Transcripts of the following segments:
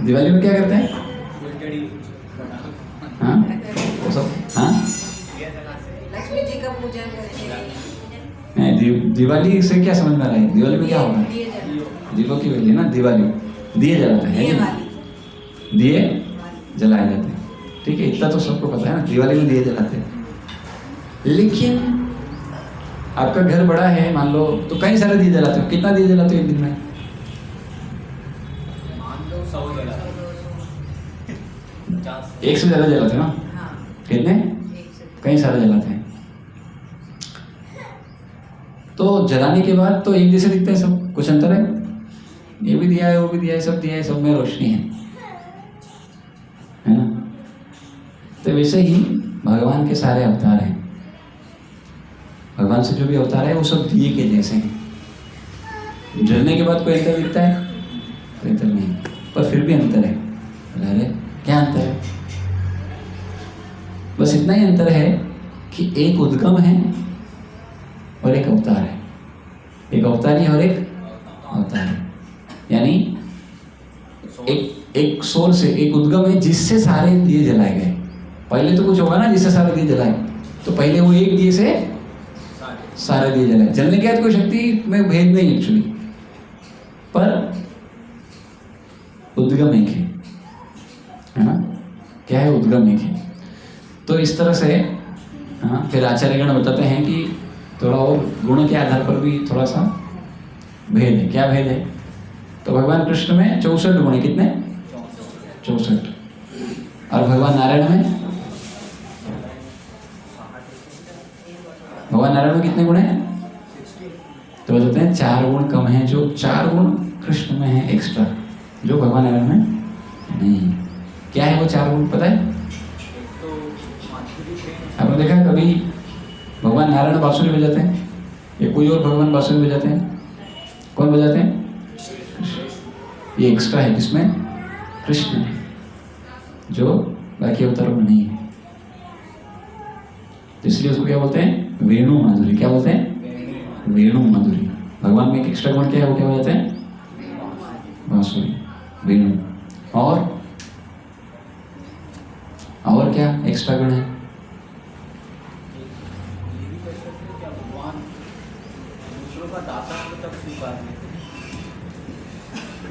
दिवाली में क्या करते हैं? हाँ वो सब, हाँ लक्ष्मी जी का पूजन करते हैं। नहीं, दिवाली से क्या समझ में आ रहा है? दिवाली में क्या होगा? दीपों की वजह ना दिवाली, दिए जलाते हैं, दिए जलाए जाते हैं। ठीक है, इतना तो सबको पता है ना, दिवाली में दिए जलाते हैं। लेकिन आपका घर बड़ा है मान लो, तो कई सारे दिए जलाते हो। कितना दिए जलाते हो एक दिन में? एक से ज्यादा जलाते हो ना? कितने? कई सारे जलाते हैं। तो जलाने के बाद तो एक जैसे दिखते हैं सब, कुछ अंतर है? ये भी दिया है, वो भी दिया है, सब दिया है, सब में रोशनी है ना? तो वैसे ही भगवान के सारे अवतार हैं। भगवान से जो भी अवतार है वो सब दिए के जैसे हैं। जलने के बाद कोई अंतर दिखता है? कोई अंतर नहीं, पर फिर भी अंतर है। अरे क्या अंतर है? बस इतना ही अंतर है कि एक उद्गम है और एक अवतार है। एक अवतारी और एक अवतार है। यानी एक सोर्स से एक उद्गम है जिससे सारे दिए जलाए गए। पहले तो कुछ होगा ना जिससे सारे दिए जलाए, तो पहले वो एक दिए से सारे दिए जलाए। जलने के बाद कोई शक्ति में भेद नहीं एक्चुअली, पर उद्गम एक है ना? क्या है? उद्गम एक है। तो इस तरह से हाँ, फिर आचार्यगण बताते हैं कि थोड़ा और गुण के आधार पर भी थोड़ा सा भेद है। क्या भेद है? तो भगवान कृष्ण में 64 गुण है। कितने? 64। और भगवान नारायण में कितने गुण हैं? तो बताते हैं 4 गुण कम हैं। जो 4 गुण कृष्ण में है एक्स्ट्रा, जो भगवान नारायण में नहीं। क्या है वो 4 गुण पता है? आपने देखा कभी भगवान नारायण बांसुरी बजाते हैं या कोई और भगवान बांसुरी बजाते हैं? कौन बजाते हैं? ये एक्स्ट्रा है जिसमें कृष्ण है, जो बाकी अवतारों में नहीं है। तो इसलिए उसको क्या बोलते हैं? वेणु माधुरी। क्या बोलते हैं? वेणु माधुरी। भगवान में एक एक्स्ट्रा गुण क्या है? वो क्या बोलते हैं? बांसुरी, वेणु। और क्या एक्स्ट्रा गुण है?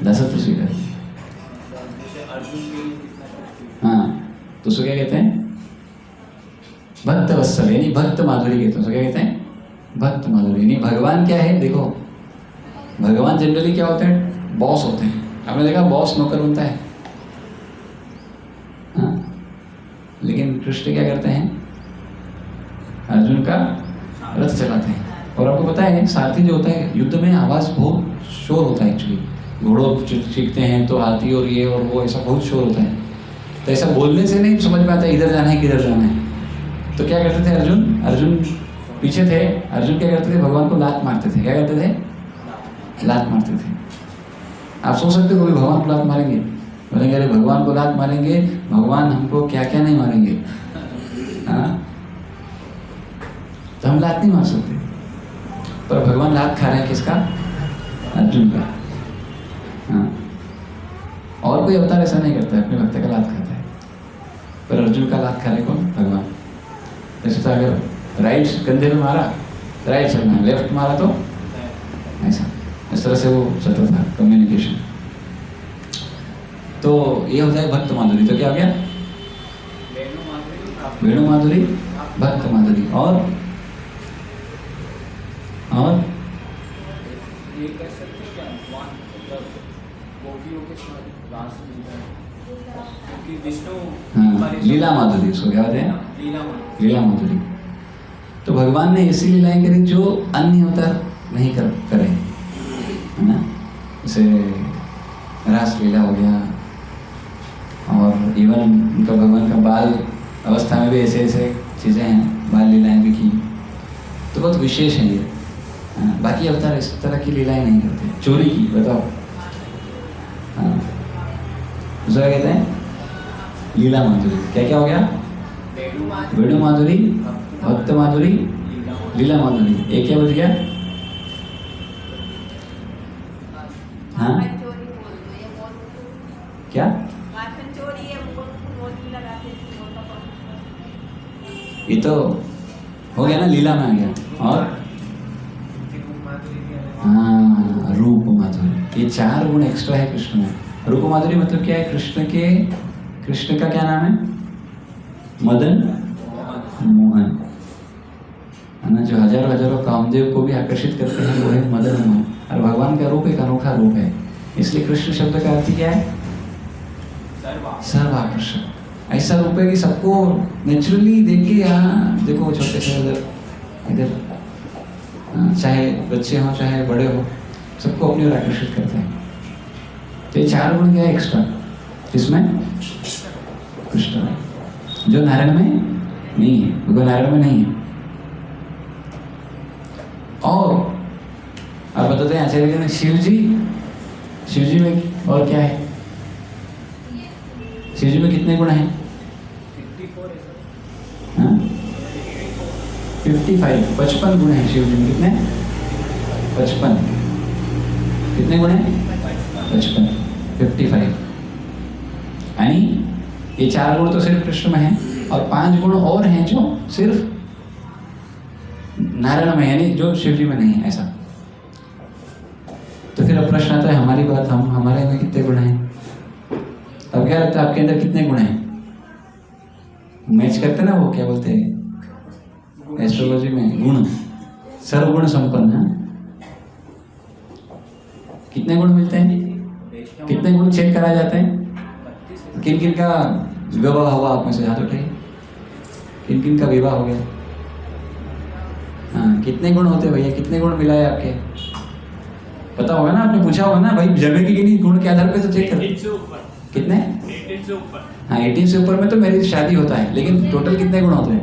दासत्व स्वीकार। हाँ, तो उसको क्या कहते हैं? भक्त वत्सल, यानी भक्त माधुरी कहते हैं। उसको क्या कहते हैं? भक्त माधुरी। यानी भगवान क्या है? देखो, भगवान जनरली क्या होते हैं? बॉस होते हैं। आपने देखा बॉस नौकर बनता है? हाँ, लेकिन कृष्ण क्या करते हैं? अर्जुन का रथ चलाते हैं। और आपको पता है सारथी जो होता है युद्ध में, आवाज बहुत शोर होता है एक्चुअली। घोड़ों चीखते हैं तो हाथी और ये और वो, ऐसा बहुत शोर होता है। तो ऐसा बोलने से नहीं समझ में आता इधर जाना है किधर जाना है। तो क्या करते थे अर्जुन पीछे थे। अर्जुन क्या करते थे? भगवान को लात मारते थे। क्या करते थे? लात मारते थे। आप सोच सकते हो कभी भगवान को लात मारेंगे? बोलेंगे अरे भगवान को लात मारेंगे, भगवान हमको क्या क्या नहीं मारेंगे। हाँ, तो हम लात नहीं मार सकते। पर भगवान लात खा रहे हैं किसका? अर्जुन का। हाँ, और कोई अवतार ऐसा नहीं करता है, अपने भक्त का लात खाता है। पर अर्जुन का लात खा रहे कौन? भगवान। जैसे तो अगर राइट कंधे में मारा तो राइट चलना, लेफ्ट मारा तो ऐसा, इस तरह से वो चलता था कम्युनिकेशन। तो ये होता है भक्त माधुरी। तो क्या हो गया? वेणु माधुरी, भक्त माधुरी। और ये कर सकते क्या? क्योंकि विष्णु हाँ, लीला माधुरी उसको क्या कहते हैं? लीला माधुरी। तो भगवान ने ऐसी लीलाएं करी जो अन्य अवतार नहीं करे, है ना? जैसे रास लीला हो गया, और इवन उनका भगवान का बाल अवस्था में भी ऐसे ऐसे चीज़ें हैं, बाल लीलाएं भी की। तो बहुत विशेष है ये। बाकी अवतार इस तरह की लीलाएं नहीं करते। चोरी की बताओ, हाँ, उसको क्या कहते हैं? लीला माधुरी। क्या क्या हो गया? वेणु माधुरी, भक्त माधुरी, लीला माधुरी। एक क्या बच गया? हाँ, क्या? वाचन चोरी है, वो नहीं लगाते थे, वो तो ये तो हो गया ना, लीला में आ गया। और हाँ, रूप माधुरी, ये 4 गुण एक्स्ट्रा है कृष्ण में। रूप माधुरी मतलब क्या है? कृष्ण का क्या नाम है? मदन मोहन, है ना, जो हजारों कामदेव को भी आकर्षित करते हैं, वो है मदन मोहन। और भगवान का रूप एक अनोखा रूप है, इसलिए कृष्ण शब्द का अर्थ क्या है? सर्वाकर्षक। ऐसा रूप है कि सबको नेचुरली देख के, यहाँ देखो छोटे से इधर चाहे बच्चे हों चाहे बड़े हों, सबको अपनी ओर आकर्षित करते हैं। तो ये 4 गुण क्या है एक्स्ट्रा इसमें? कृष्ण में, जो नारायण में नहीं है, वो नारायण में नहीं है। और आप बताते हैं आचार्य ने शिव जी में और क्या है? शिव जी में कितने गुण हैं? 55 गुण हैं शिव जी में। कितने? 55। कितने गुण हैं? 55। यानी ये 4 गुण तो सिर्फ कृष्ण में हैं, और 5 गुण और हैं जो सिर्फ नारायण में, यानी जो शिव जी में नहीं है। ऐसा तो फिर अब प्रश्न आता है हमारी बात, हमारे में कितने गुण हैं? अब क्या लगता है आपके अंदर कितने गुण हैं? मैच करते ना, वो क्या बोलते हैं एस्ट्रोलॉजी में, गुण, सर्वगुण संपन्न है। कितने गुण मिलते हैं? कितने गुण चेक कराए जाते हैं? किन किन का विवाह हुआ आप में से? हाथ उठाइए। किन किन का विवाह हो गया? हाँ, कितने गुण होते हैं भैया? कितने गुण मिला है आपके? पता होगा ना, आपने पूछा होगा ना भाई, जगह की किन्हीं गुण के आधार पे तो चेक करते। कितने? 18 से ऊपर। हाँ, 18 से ऊपर में तो मेरी शादी होता है, लेकिन टोटल कितने गुण होते हैं?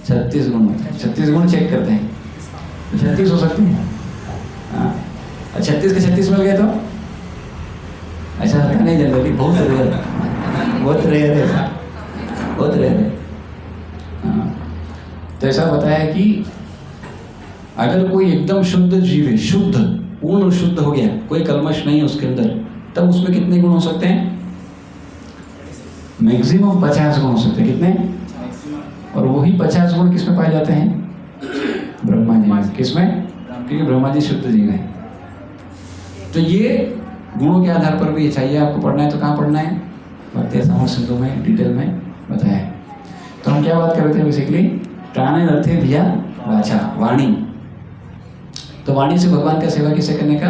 36 गुण होते हैं। 36 गुण चेक करते हैं, 36 हो सकते हैं। हाँ, 36 के 36 मिल गए तो ऐसा होता नहीं जनरली, बहुत रेयर है। हाँ, तो ऐसा बताया कि अगर कोई एकदम शुद्ध जीव है, शुद्ध, पूर्ण शुद्ध हो गया, कोई कलमश नहीं है उसके अंदर, तब उसमें कितने गुण हो सकते हैं? मैक्सिमम 50 गुण हो सकते हैं। कितने? और वही 50 गुण किसमें पाए जाते हैं? ब्रह्मा जी में। किसमें? क्योंकि ब्रह्मा जी शुद्ध जीव है। तो ये गुणों के आधार पर भी चाहिए आपको पढ़ना है, तो कहाँ पढ़ना है? भक्ति समर सिंधु में डिटेल में बताया है। तो हम क्या बात कर रहे थे बेसिकली? प्राण अर्थे धिया वाचा, वाणी। तो वाणी से भगवान का सेवा किसे करने का?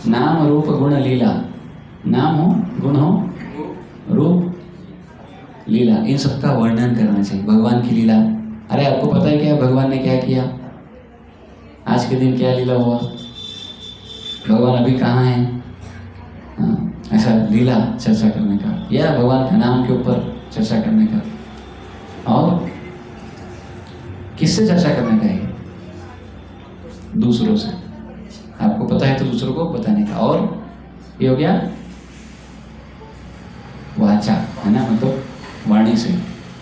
नाम रूप गुण लीला, नाम हो, गुण हो, रूप, लीला, इन सबका वर्णन करना चाहिए। भगवान की लीला, अरे आपको पता है क्या भगवान ने क्या किया? आज के दिन क्या लीला हुआ? भगवान अभी कहाँ हैं? हाँ, ऐसा लीला चर्चा करने का, या भगवान के नाम के ऊपर चर्चा करने का। और किससे चर्चा करने का है? दूसरों से। आपको पता है तो दूसरों को बताने का। और ये हो गया वाचा, है ना, मतलब वाणी से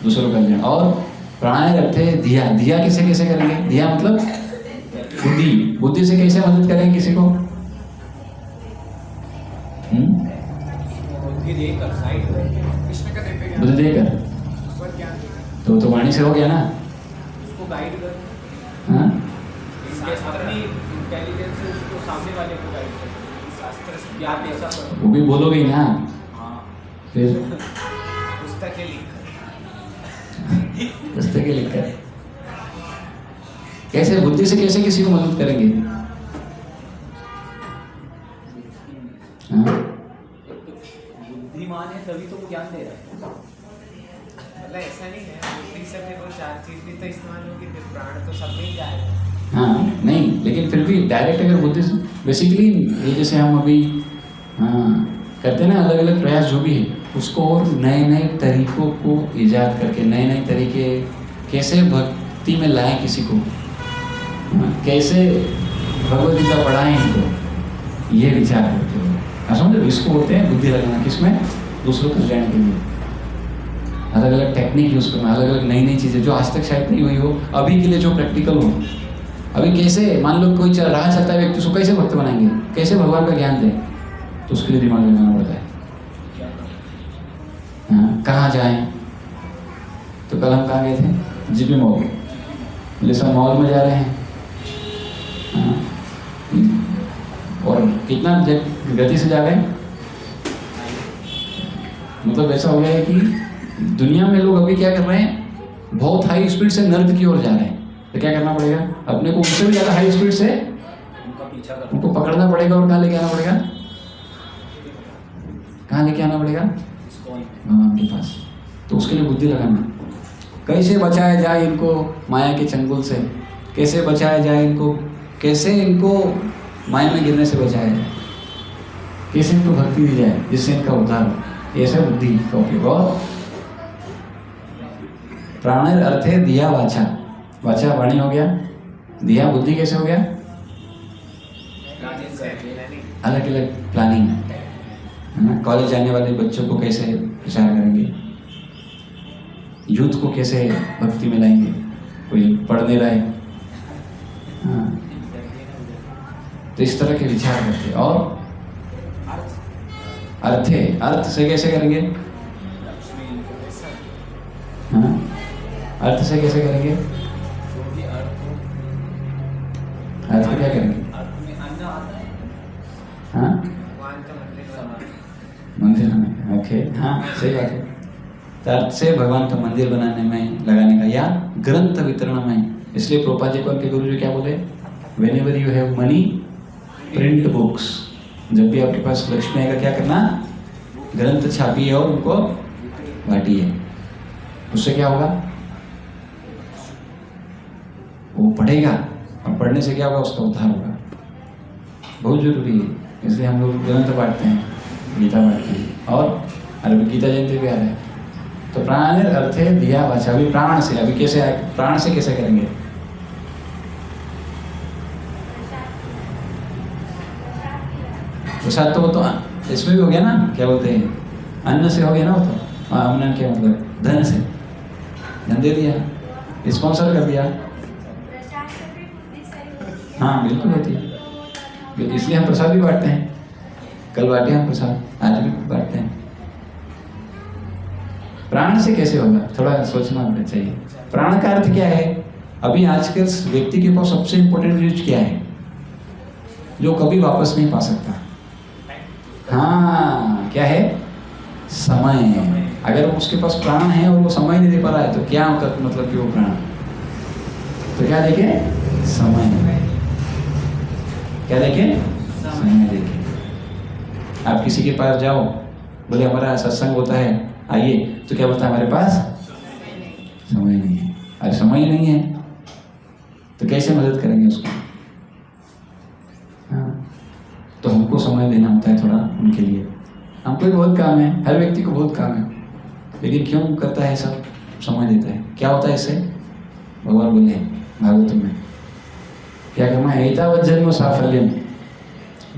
दूसरों का कल्याण। और प्राणायाम करते हैं धिया, धिया किसे कैसे करेंगे? धिया मतलब बुद्धि, बुद्धि से कैसे मदद करेंगे किसी को? बुद्धि देकर, तो वाणी से हो गया ना। उसको गाइड कर, हाँ, अपनी इंटेलिजेंस से उसको सामने वाले को गाइड कर, शास्त्र से ज्ञान ऐसा करो। वो भी बोलोगे ही ना। हाँ, फिर पुस्तकें लिखकर कैसे, बुद्धि से कैसे किसी को मदद करेंगे? हाँ, बुद्धिमान है तभी तो वो ज्ञान दे रहा है। मतलब ऐसा नहीं है, बुद्धि से फिर वो 4 चीज भी तो इस्तेमाल होगी, फिर प्राण तो सब में ही जाएगा। हाँ, नहीं, लेकिन फिर भी डायरेक्ट अगर बुद्धि से, बेसिकली ये जैसे हम अभी करते हैं ना, अलग अलग प्रयास जो भी है, उसको और नए नए तरीकों को ईजाद करके, नए नए तरीके कैसे भक्ति में लाएं किसी को, कैसे भगवद गीता पढ़ाएं इनको, ये विचार करते हो। समझो, इसको होते हैं बुद्धि लगाना। किसमें? दूसरों को कल्याण के लिए अलग अलग टेक्निक यूज करना, अलग अलग नई नई चीज़ें जो आज तक शायद नहीं हुई हो, अभी के लिए जो प्रैक्टिकल हो। अभी कैसे, मान लो कोई राह चलता है व्यक्ति, उसको कैसे भक्त बनाएंगे? कैसे भगवान का ज्ञान दें? तो उसके लिए दिमाग लगाना पड़ता है। हाँ, कहाँ जाएं? तो कल हम कहाँ गए थे? GP mall. बोले सब मॉल में जा रहे हैं। हाँ, और कितना गति से जा रहे हैं, मतलब ऐसा हो गया है कि दुनिया में लोग अभी क्या कर रहे हैं, बहुत हाई स्पीड से नर्क की ओर जा रहे हैं। तो क्या करना पड़ेगा, अपने को उससे भी ज़्यादा हाई स्पीड से उनका पीछा कर उनको पकड़ना पड़ेगा। और कहाँ लेके आना पड़ेगा, कहाँ लेके आना पड़ेगा? भगवान के पास। तो उसके लिए बुद्धि लगाना, कैसे बचाया जाए इनको माया के चंगुल से, कैसे बचाया जाए इनको, कैसे इनको माया में गिरने से बचाया जाए, कैसे इनको भक्ति दी जाए जिससे इनका उद्धार हो। ऐसा बुद्धि का उपयोग। और प्राणेर अर्थे दिया वाचा, वाचा वाणी हो गया, दिया बुद्धि कैसे हो गया, अलग अलग प्लानिंग है ना। कॉलेज जाने वाले बच्चों को कैसे प्रचार करेंगे, यूथ को कैसे भक्ति में लाएंगे, कोई पढ़ नहीं रहा है। हाँ, तो इस तरह के विचार करते। और अर्थे, अर्थ से कैसे करेंगे, हाँ, अर्थ से कैसे करेंगे, अर्थ को क्या करेंगे, हाँ, मंदिर बनाने। ओके, हाँ सही बात है। तो अर्थ से भगवान का मंदिर बनाने में लगाने का, या ग्रंथ वितरण में। इसलिए प्रभुपाद जी को उनके गुरु जी क्या बोले, whenever you have money print books. जब भी आपके पास लक्ष्मी आएगा क्या करना, ग्रंथ छापिए और उनको बांटिए। उससे क्या होगा, वो पढ़ेगा और पढ़ने से क्या होगा, उसका उद्धार होगा। बहुत जरूरी है। इसलिए हम लोग ग्रंथ बांटते हैं, गीता बांटते हैं। और अभी गीता जयंती भी आ रहा है। तो प्राण अर्थे दिया वाचा, अभी प्राण से, अभी कैसे, प्राण से कैसे करेंगे, प्रसाद तो वो तो इसमें भी हो गया ना, क्या बोलते हैं, अन्न से हो गया ना। वो तो अन्न क्या मतलब, धन से, धन दे दिया, स्पॉन्सर कर दिया। हाँ बिल्कुल होती है, इसलिए हम प्रसाद भी बांटते हैं। कल बांटे हम प्रसाद, आज भी बांटते हैं। प्राण से कैसे होगा, थोड़ा सोचना होना चाहिए। प्राण का अर्थ क्या है, अभी आज के व्यक्ति के पास सबसे इंपॉर्टेंट चीज क्या है, जो कभी वापस नहीं पा सकता। हाँ, क्या है, समय। अगर उसके पास प्राण है और वो समय नहीं दे पा रहा है तो क्या मतलब कि वो प्राण, तो क्या देखे, समय। क्या देखे, समय देखे। आप किसी के पास जाओ, बोले हमारा सत्संग होता है आइए, तो क्या बोलता है, हमारे पास समय नहीं है। अरे समय नहीं है तो कैसे मदद करेंगे उसको। हाँ, तो हमको समय देना होता है थोड़ा उनके लिए। हमको भी बहुत काम है, हर व्यक्ति को बहुत काम है, लेकिन क्यों करता है सब, समय देता है। क्या होता है इससे, भगवान बोले भागवत में क्या करना है, एतावत् जन्म साफल्यम।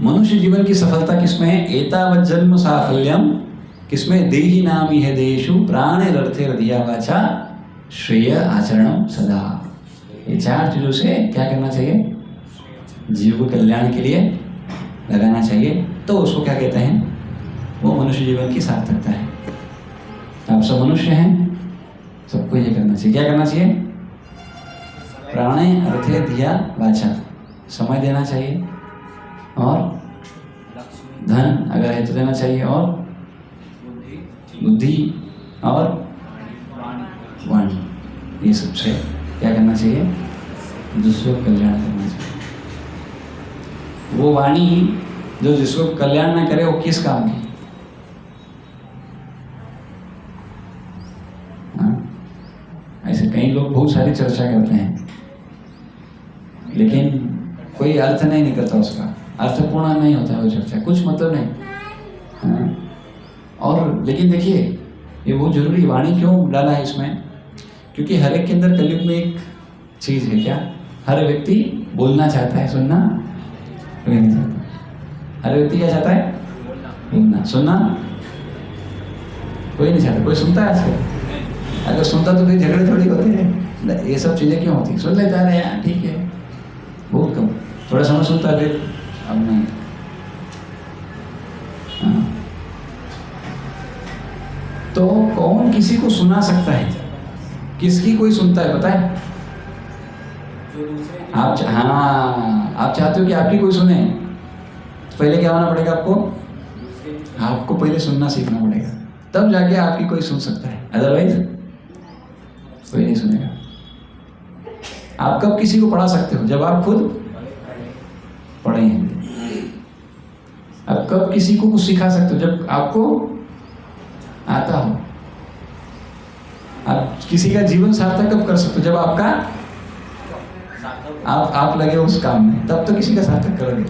मनुष्य जीवन की सफलता किसमें है, एतावत् जन्म साफल्यम किसमें, देही नाम यह देशु प्राणेरर्थे हृदया वाचा श्रेय आचरणम सदा। ये चार चीजों से क्या करना चाहिए, जीव को कल्याण के लिए लगाना चाहिए। तो उसको क्या कहते हैं, वो मनुष्य जीवन की सार्थकता है। आप सब मनुष्य हैं, सबको ये करना चाहिए। क्या करना चाहिए, प्राणे अर्थे दिया वाचा, समय देना चाहिए, और धन अगर है तो देना चाहिए, और बुद्धि और वाणी, ये सबसे क्या करना चाहिए, दूसरों को कल्याण करना चाहिए। वो वाणी जो जिसको कल्याण न करे वो किस काम की। ऐसे कई लोग बहुत सारी चर्चा करते हैं लेकिन कोई अर्थ नहीं निकलता उसका, अर्थपूर्ण नहीं होता वो चर्चा, कुछ मतलब नहीं। हाँ? और लेकिन देखिए ये बहुत जरूरी, वाणी क्यों डाला है इसमें, क्योंकि हर एक के अंदर कलयुग में एक चीज है, क्या, हर व्यक्ति बोलना चाहता है, सुनना कोई नहीं चाहता। हर व्यक्ति क्या चाहता है, बोलना, सुनना कोई नहीं चाहता। कोई सुनता है आजकल, अगर सुनता तो फिर झगड़े थोड़ी होते हैं, ये सब चीजें क्यों होती, सुन लेता है यार ठीक है, बहुत कम, थोड़ा समय सुनता है फिर अब नहीं। तो कौन किसी को सुना सकता है? किसकी कोई सुनता है बताए? जो दूसरे की आप चाहते हो कि आपकी कोई सुने, तो पहले क्या होना पड़ेगा आपको? दूसरे की आपको पहले सुनना सीखना पड़ेगा, तब जाके आपकी कोई सुन सकता है, अदरवाइज कोई नहीं सुनेगा। आप कब किसी को पढ़ा सकते हो? जब आप खुद पढ़े हैं। आप कब किसी को कुछ सिखा सकते हो? जब आपको आता हो। आप किसी का जीवन सार्थक कब कर सकते हो? जब आपका आप लगे उस काम में, तब तो किसी का सार्थक करोगे,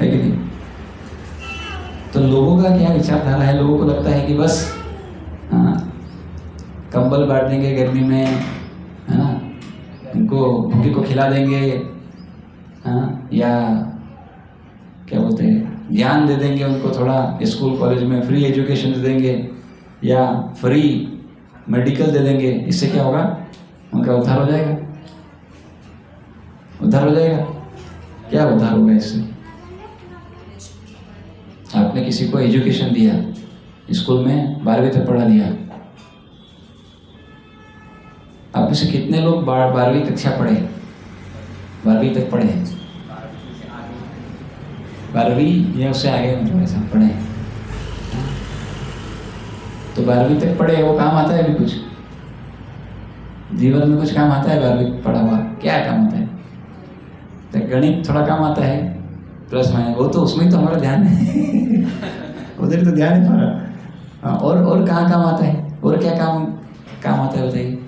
है कि नहीं? तो लोगों का क्या विचारधारा है? लोगों को लगता है कि बस कंबल बांट देंगे गर्मी में, है ना, उनको भूखे को खिला देंगे, हाँ, या क्या बोलते हैं, ज्ञान दे देंगे उनको, थोड़ा स्कूल कॉलेज में फ्री एजुकेशन दे देंगे, या फ्री मेडिकल दे देंगे, इससे क्या होगा? उनका उद्धार हो जाएगा। उद्धार हो जाएगा? क्या उद्धार होगा इससे? आपने किसी को एजुकेशन दिया, स्कूल में 12वीं तक पढ़ा दिया, आप में से कितने लोग 12वीं कक्षा पढ़े? 12वीं तक पढ़े? 12वीं या उससे आगे मतलब ऐसा पढ़े? तो 12वीं तक पढ़े, वो काम आता है भी कुछ? जीवन में कुछ काम आता है 12वीं पढ़ा हुआ? क्या काम आता है? तो गणित थोड़ा काम आता है, प्लस माइनस, वो तो उसमें तो हमारा ध्यान है उधर तो ध्यान है हमारा। हाँ, और कहाँ काम आता है? और क्या काम आता है बताइए?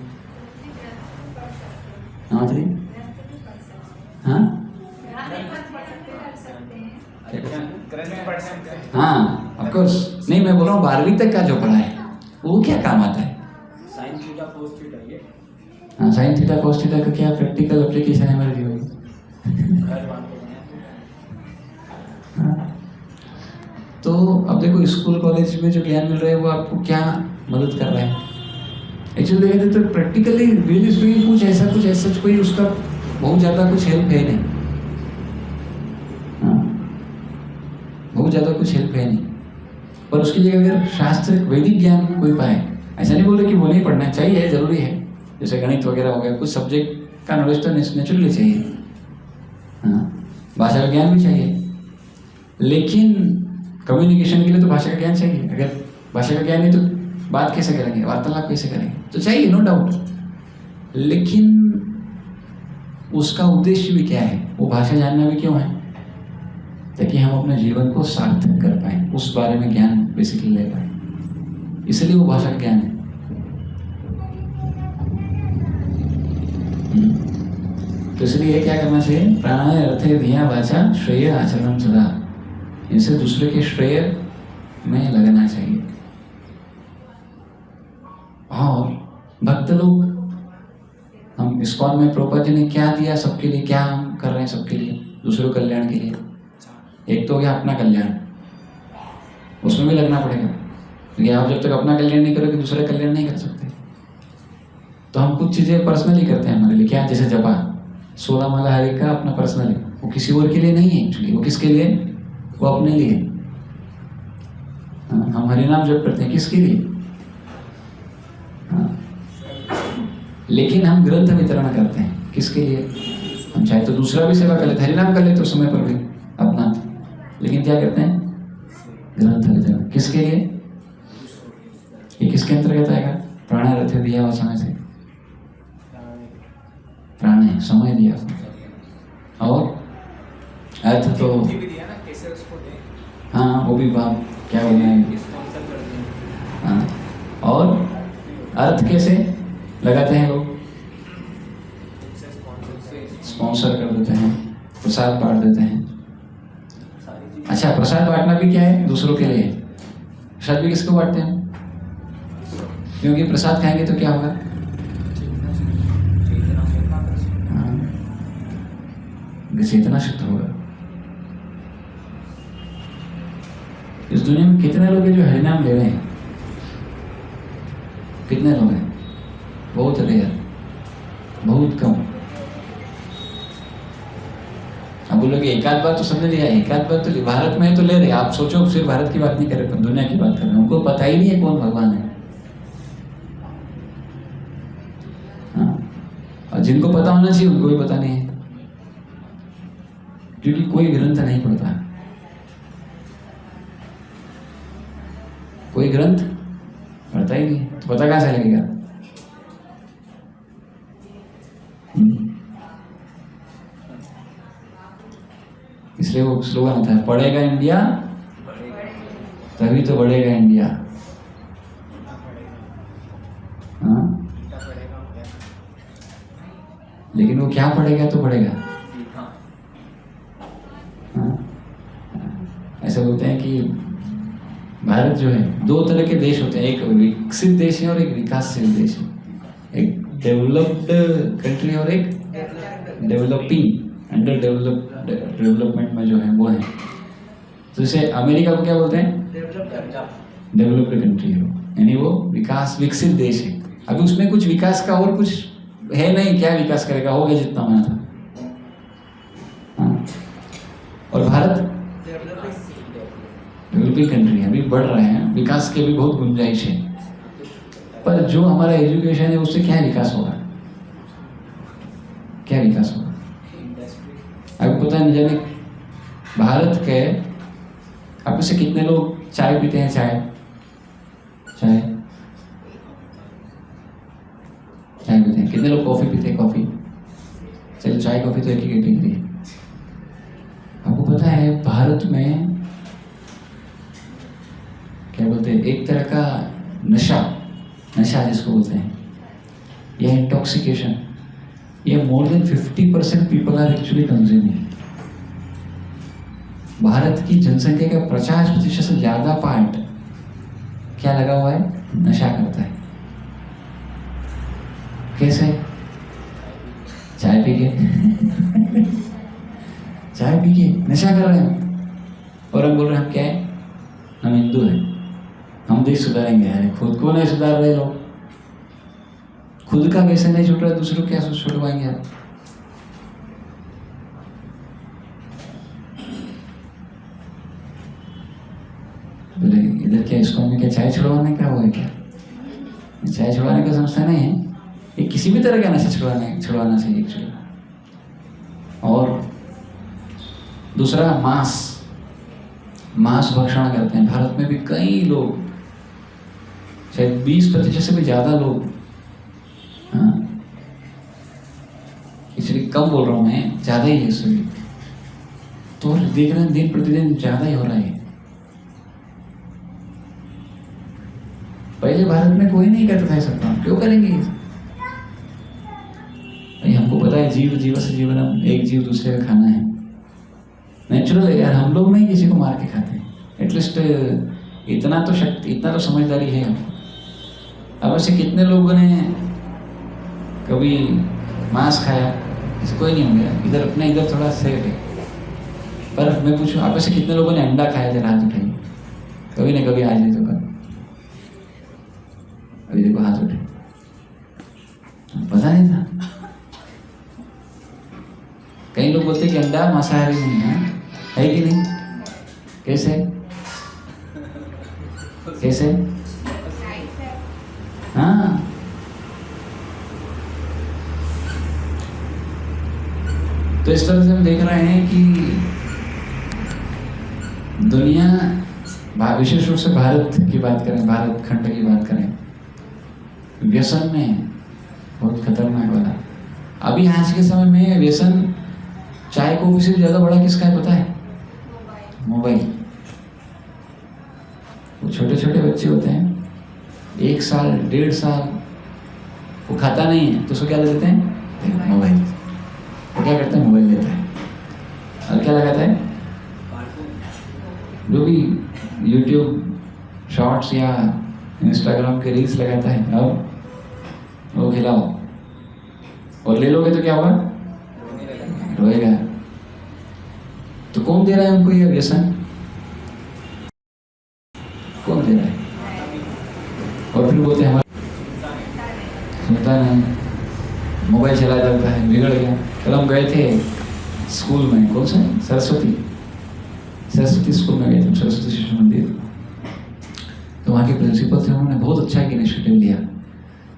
हाँ जी, हाँ हाँ ऑफ कोर्स। नहीं, मैं बोल रहा हूँ 12वीं तक का जो पढ़ा है वो क्या काम आता है? साइन थीटा कोस थीटा ये हाँ, साइन थीटा कोस थीटा का क्या प्रैक्टिकल एप्लीकेशन है हमारे जीवन में? घर वालों को हाँ। तो अब देखो, स्कूल कॉलेज में जो ज्ञान मिल रहा है वो आपको क्या मदद कर रहा है? एक्चुअली देखा जाए तो प्रैक्टिकली रियली स्पीकिंग कुछ ऐसा कोई उसका बहुत ज़्यादा कुछ हेल्प है नहीं। हाँ, बहुत ज़्यादा कुछ हेल्प है नहीं। पर उसकी जगह अगर शास्त्र वैदिक ज्ञान कोई पाए, ऐसा नहीं बोल रहे कि वो नहीं पढ़ना चाहिए, ज़रूरी है, जैसे गणित वगैरह हो गया, कुछ सब्जेक्ट का नॉलेज तो नेचुरली चाहिए, हाँ, भाषा का ज्ञान भी चाहिए, लेकिन कम्युनिकेशन के लिए तो भाषा का ज्ञान चाहिए। अगर भाषा का ज्ञान नहीं तो बात कैसे करेंगे, वार्तालाप कैसे करेंगे? तो चाहिए, नो डाउट, लेकिन उसका उद्देश्य भी क्या है? वो भाषा जानना भी क्यों है? ताकि हम अपने जीवन को सार्थक कर पाए, उस बारे में ज्ञान बेसिकली ले पाए, इसलिए वो भाषा का ज्ञान है। तो इसलिए क्या करना चाहिए? प्राणाय अर्थे धिया वाचा श्रेय आचरण सदा, इनसे दूसरे के श्रेय में लगना चाहिए। और भक्त लोग, हम इस्कॉन में प्रभुपाद जी ने क्या दिया सबके लिए, क्या हम कर रहे हैं सबके लिए, दूसरों के कल्याण के लिए? एक तो हो गया अपना कल्याण, उसमें भी लगना पड़ेगा, क्योंकि आप जब तक अपना कल्याण नहीं करोगे दूसरा कल्याण नहीं कर सकते। तो हम कुछ चीज़ें पर्सनली करते हैं हमारे लिए, क्या? जैसे जपा 16 माला हरि का अपना पर्सनली, वो किसी और के लिए नहीं है एक्चुअली, वो किसके लिए? वो अपने लिए। हम हरिनाम जप करते हैं किसके लिए? हाँ। लेकिन हम ग्रंथ वितरण करते हैं किसके लिए? हम चाहे तो दूसरा भी सेवा कर लेते, हरिनाम कर लेते उस समय पर भी अपना, लेकिन क्या करते हैं? ग्रंथ वितरण किसके लिए? ये किसके अंतर्गत आएगा? प्राण रथ दिया हुआ समय से, प्राण है, समय दिया, और अर्थ तो भी दिया ना, कैसे उसको दे, हाँ, वो भी बात क्या बोलना है, स्पॉन्सर कर दिया। हाँ, और अर्थ कैसे लगाते हैं लोग? स्पॉन्सर कर देते हैं, प्रसाद बांट देते हैं। अच्छा, प्रसाद बांटना भी क्या है? दूसरों के लिए। प्रसाद भी किसको बांटते हैं? क्योंकि प्रसाद खाएंगे तो क्या होगा? हाँ, चेतना शुद्ध होगा। इस दुनिया में कितने लोग हैं जो हरिनाम ले रहे हैं? कितने लोग हैं? बहुत रेयर, बहुत कम। अब बोलोगे एक आध बात तो समझ लिया, एक आध बात तो भारत में है तो ले रहे। आप सोचो सिर्फ भारत की बात नहीं कर रहे, दुनिया की बात कर रहे हैं। उनको पता ही नहीं है कौन भगवान है। हाँ, और जिनको पता होना चाहिए उनको भी पता नहीं है, क्योंकि कोई ग्रंथ नहीं पढ़ता, कोई ग्रंथ पढ़ता ही नहीं, तो पता कहाँ से लगेगा? इसलिए वो स्लोगन आता है, पढ़ेगा इंडिया तभी तो बढ़ेगा इंडिया। हाँ, लेकिन वो क्या पढ़ेगा तो बढ़ेगा। हाँ, ऐसा बोलते हैं कि भारत जो है, दो तरह के देश होते हैं, एक विकसित देश है और एक विकासशील देश है। एक डेवलप्ड कंट्री और एक डेवलपिंग, अंडर डेवलपमेंट में जो है वो है। तो जैसे अमेरिका को क्या बोलते हैं? डेवलप्ड कंट्री है, यानी वो विकास विकसित देश है। अभी उसमें कुछ विकास का और कुछ है नहीं, क्या विकास करेगा, हो गया जितना होना था। हाँ, और भारत डेवलपिंग कंट्री है, अभी बढ़ रहे हैं, विकास की भी बहुत गुंजाइश है। पर जो हमारा एजुकेशन है उससे क्या विकास होगा? क्या विकास होगा? आपको पता नहीं, जाने भारत के आप से कितने लोग चाय पीते हैं? चाय पीते हैं। कितने लोग कॉफी पीते हैं? कॉफी, चलो चाय कॉफी तो एक ही कैटेगरी है। आपको पता है भारत में क्या बोलते हैं, एक तरह का नशा जिसको बोलते हैं, यह इंटॉक्सिकेशन, ये more than 50% people are actually consuming. Bharat की जनसंख्या का 50% से ज्यादा पार्ट क्या लगा हुआ है? नशा करता है। कैसे? चाय पी के नशा कर रहे हैं, और हम बोल रहे हैं हम क्या है? हम हिंदू हैं, हम देश सुधारेंगे। यार खुद को नहीं सुधार रहे लोग, खुद का कैसे नहीं छूट रहा, दूसरों क्या छुड़वाएंगे आप? बोले इधर क्या इसको में क्या चाय छुड़वाने का वो है क्या? चाय छुड़वाने का समझता नहीं है, ये किसी भी तरह का नशा छुड़वाना चाहिए एक्चुअली। और दूसरा मांस भक्षण करते हैं। भारत में भी कई लोग, शायद 20% से भी ज्यादा लोग, हाँ इसलिए कम बोल रहा हूँ मैं, ज्यादा ही है इसलिए, तो देख रहे हैं दिन प्रतिदिन ज्यादा ही हो रहा है। पहले भारत में कोई नहीं करता था ऐसा काम, क्यों करेंगे? हमको पता है जीव से जीवनम, एक जीव दूसरे का खाना है, नेचुरल है यार। हम लोग नहीं किसी को मार के खाते, एटलीस्ट इतना तो समझदारी है हमको। अब ऐसे कितने लोगों ने कभी मांस खाया? ऐसे कोई नहीं होंगे इधर, अपने इधर थोड़ा सेफ है। पर मैं पूछूं, आप ऐसे कितने लोगों ने अंडा खाया? जरा हाथ उठाइए, कभी ना कभी आज नहीं तो कल। अभी देखो हाथ उठे, पता नहीं था। कई लोग बोलते कि अंडा मांसाहारी नहीं है कि नहीं? कैसे? हाँ, तो इस तरह से हम देख रहे हैं कि दुनिया, विशेष रूप से भारत की बात करें, भारत खंड की बात करें, व्यसन में बहुत खतरनाक वाला। अभी आज के समय में व्यसन चाय कॉफी से ज्यादा बड़ा किसका है पता है? मोबाइल। वो छोटे छोटे बच्चे होते हैं, 1 साल 1.5 साल, वो खाता नहीं है तो उसको क्या ले देते हैं? मोबाइल। वो क्या करते हैं? मोबाइल लेता है और क्या लगाता है? जो भी यूट्यूब शॉर्ट्स या इंस्टाग्राम के रील्स लगाता है, और वो खिलाओ और ले लोगे तो क्या होगा? रोएगा। तो कौन दे रहा है उनको ये व्यसन? कौन दे रहा है? और फिर बोलते हैं हमारा सुनता नहीं, मोबाइल चला जाता है, बिगड़ गया। कल हम गए थे स्कूल में, कौन सा है, सरस्वती स्कूल में गए थे, सरस्वती शिशु मंदिर। तो वहाँ के प्रिंसिपल थे, उन्होंने बहुत अच्छा एक इनिशिएटिव लिया।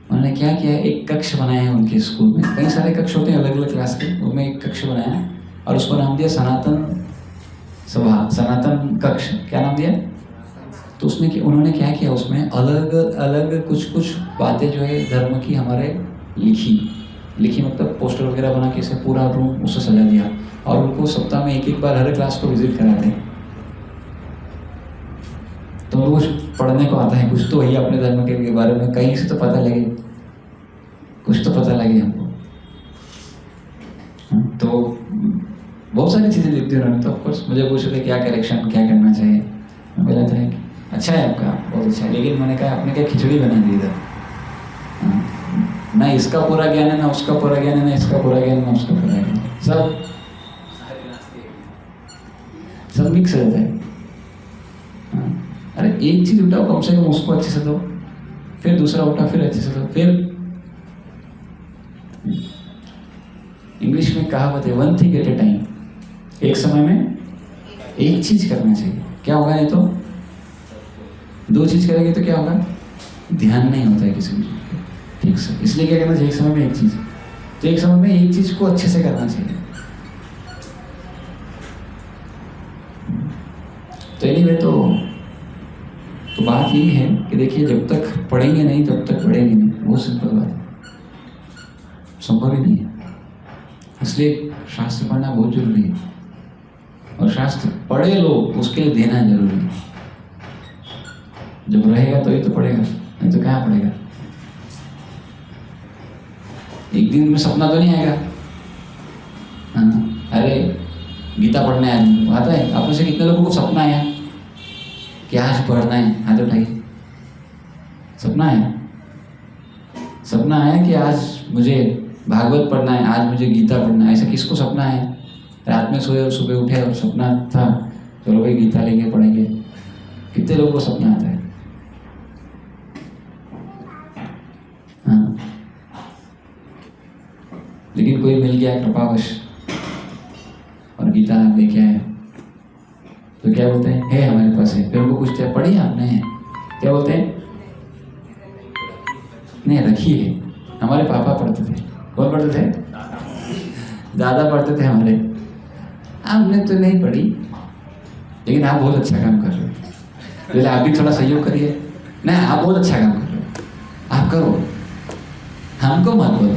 उन्होंने क्या किया, एक कक्ष बनाया है उनके स्कूल में, कई सारे कक्ष होते हैं अलग अलग क्लास के, उनमें एक कक्ष बनाया और उसको नाम दिया सनातन सभा, सनातन कक्ष। क्या नाम दिया? तो उन्होंने क्या किया, उसमें अलग अलग कुछ बातें जो है धर्म की हमारे लिखी मतलब पोस्टर वगैरह बना के इसे पूरा रूम उससे सजा दिया और उनको सप्ताह में एक बार हर क्लास को विजिट कराते हैं। तो उनको कुछ पढ़ने को आता है, कुछ तो वही अपने धर्म के बारे में कहीं से तो पता लगे, कुछ तो पता लगे हमको। तो बहुत सारी चीज़ें लिखती उन्होंने। तो ऑफकोर्स मुझे पूछ रहे थे क्या करेक्शन, क्या करना चाहिए। मैं बोला था कि अच्छा है आपका, बहुत अच्छा है, लेकिन मैंने कहा आपने क्या खिचड़ी बना दी इधर, ना इसका पूरा ज्ञान है, ना उसका पूरा ज्ञान है, ना इसका पूरा ज्ञान, ना उसका पूरा ज्ञान, सब मिक्स रहता है। अरे एक चीज उठाओ, कम से कम उसको अच्छे से दो, फिर दूसरा उठाओ, फिर अच्छे से दो, फिर इंग्लिश में कहावत है, one thing at A time, एक समय में एक चीज करना चाहिए। क्या होगा नहीं तो दो चीज करेंगे तो क्या होगा, ध्यान नहीं होता है किसी चीज पे ठीक से। इसलिए क्या करना चाहिए, एक समय में एक चीज, तो एक समय में एक चीज को अच्छे से करना चाहिए। तो एनीवे तो बात यही है कि देखिए, जब तक पढ़ेंगे नहीं तब तक पढ़ेंगे नहीं, बहुत सिंपल बात है, संभव ही नहीं है। इसलिए शास्त्र पढ़ना बहुत जरूरी है, और शास्त्र पढ़े लोग उसके लिए देना जरूरी है। जब रहेगा तो ही तो पढ़ेगा, नहीं तो कहाँ पढ़ेगा। एक दिन में सपना तो नहीं आएगा। हाँ, अरे गीता पढ़ने आया, आता है? आप में से कितने लोगों को सपना आया कि आज पढ़ना है? हाथ उठाइए। सपना आया? सपना आया कि आज मुझे भागवत पढ़ना है, आज मुझे गीता पढ़ना है? ऐसा किसको सपना है? रात में सोए और सुबह उठे और सपना था चलो भाई गीता लेंगे पढ़ेंगे। कितने लोगों को सपना आता है? हाँ, लेकिन कोई मिल गया कृपावश और गीता लेके आए तो क्या बोलते हैं, है हमारे पास है। फिर उनको पूछते हैं पढ़ी आपने? क्या बोलते हैं? नहीं, रखी है। हमारे पापा पढ़ते थे। कौन पढ़ते थे? दादा पढ़ते थे हमारे। आपने तो नहीं पढ़ी, लेकिन आप बहुत अच्छा काम कर रहे हो, पहले आप भी थोड़ा सहयोग करिए। नहीं, आप बहुत अच्छा काम कर रहे हो, आप करो, हमको मत बोलो।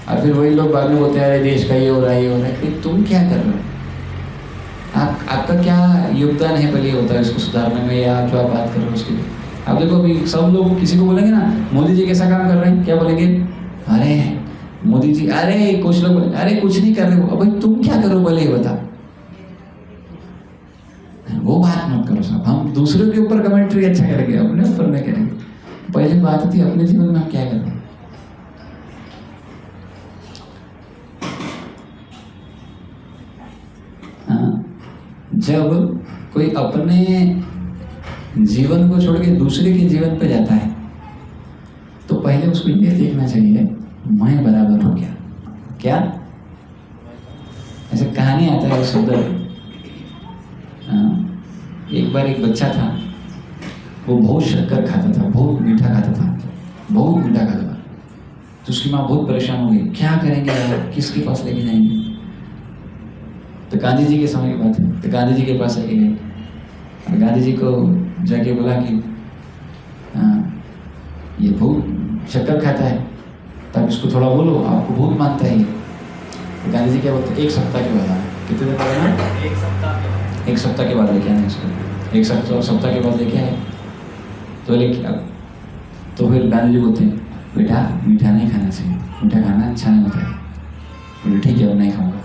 और फिर वही लोग बाद में बोलते हैं अरे देश का ये हो रहा है, ये हो रहा है। कि तुम क्या कर रहे हो? आपका क्या योगदान है भले होता है इसको सुधारने में, या जो आप बात कर रहे हो उसके लिए? आप देखो अभी सब लोग किसी को बोलेंगे ना मोदी जी कैसा काम कर रहे हैं, क्या बोलेंगे? अरे मोदी जी, अरे कुछ लोग बोलेंगे अरे कुछ नहीं कर रहे हो। अब भाई तुम क्या करो भले ये बता, वो बात मत करो साहब। हम दूसरों के ऊपर कमेंट्री अच्छा करेंगे, अपने ऊपर नहीं करेंगे। पहले बात थी अपने जीवन में हम क्या कर रहे हैं। जब कोई अपने जीवन को छोड़ के दूसरे के जीवन पे जाता है तो पहले उसको ये देखना चाहिए मैं बराबर हो गया क्या। ऐसे कहानी आता है सुंदर। एक बार एक बच्चा था, वो बहुत शक्कर खाता था, बहुत मीठा खाता था, बहुत मीठा खाता था। तो उसकी माँ बहुत परेशान हो गई, क्या करेंगे यार, किसके पास लेके जाएंगे। तो गांधी जी के समय की बात है, तो गांधी जी के पास लेके गए और गांधी जी को जाके बोला कि ये बहुत शक्कर खाता है, तब इसको थोड़ा बोलो, आपको बहुत मानता है ये। तो गांधी जी क्या बोलते, एक सप्ताह के बाद आना। कितने दिन बाद आना? एक सप्ताह के बाद लेके आना इसको। एक सप्ताह के बाद लेके आए तो तो फिर गांधी जी बोलते हैं बेटा मीठा नहीं खाना चाहिए, मीठा खाना अच्छा नहीं होता है। बोले ठीक है, अब नहीं खाऊंगा।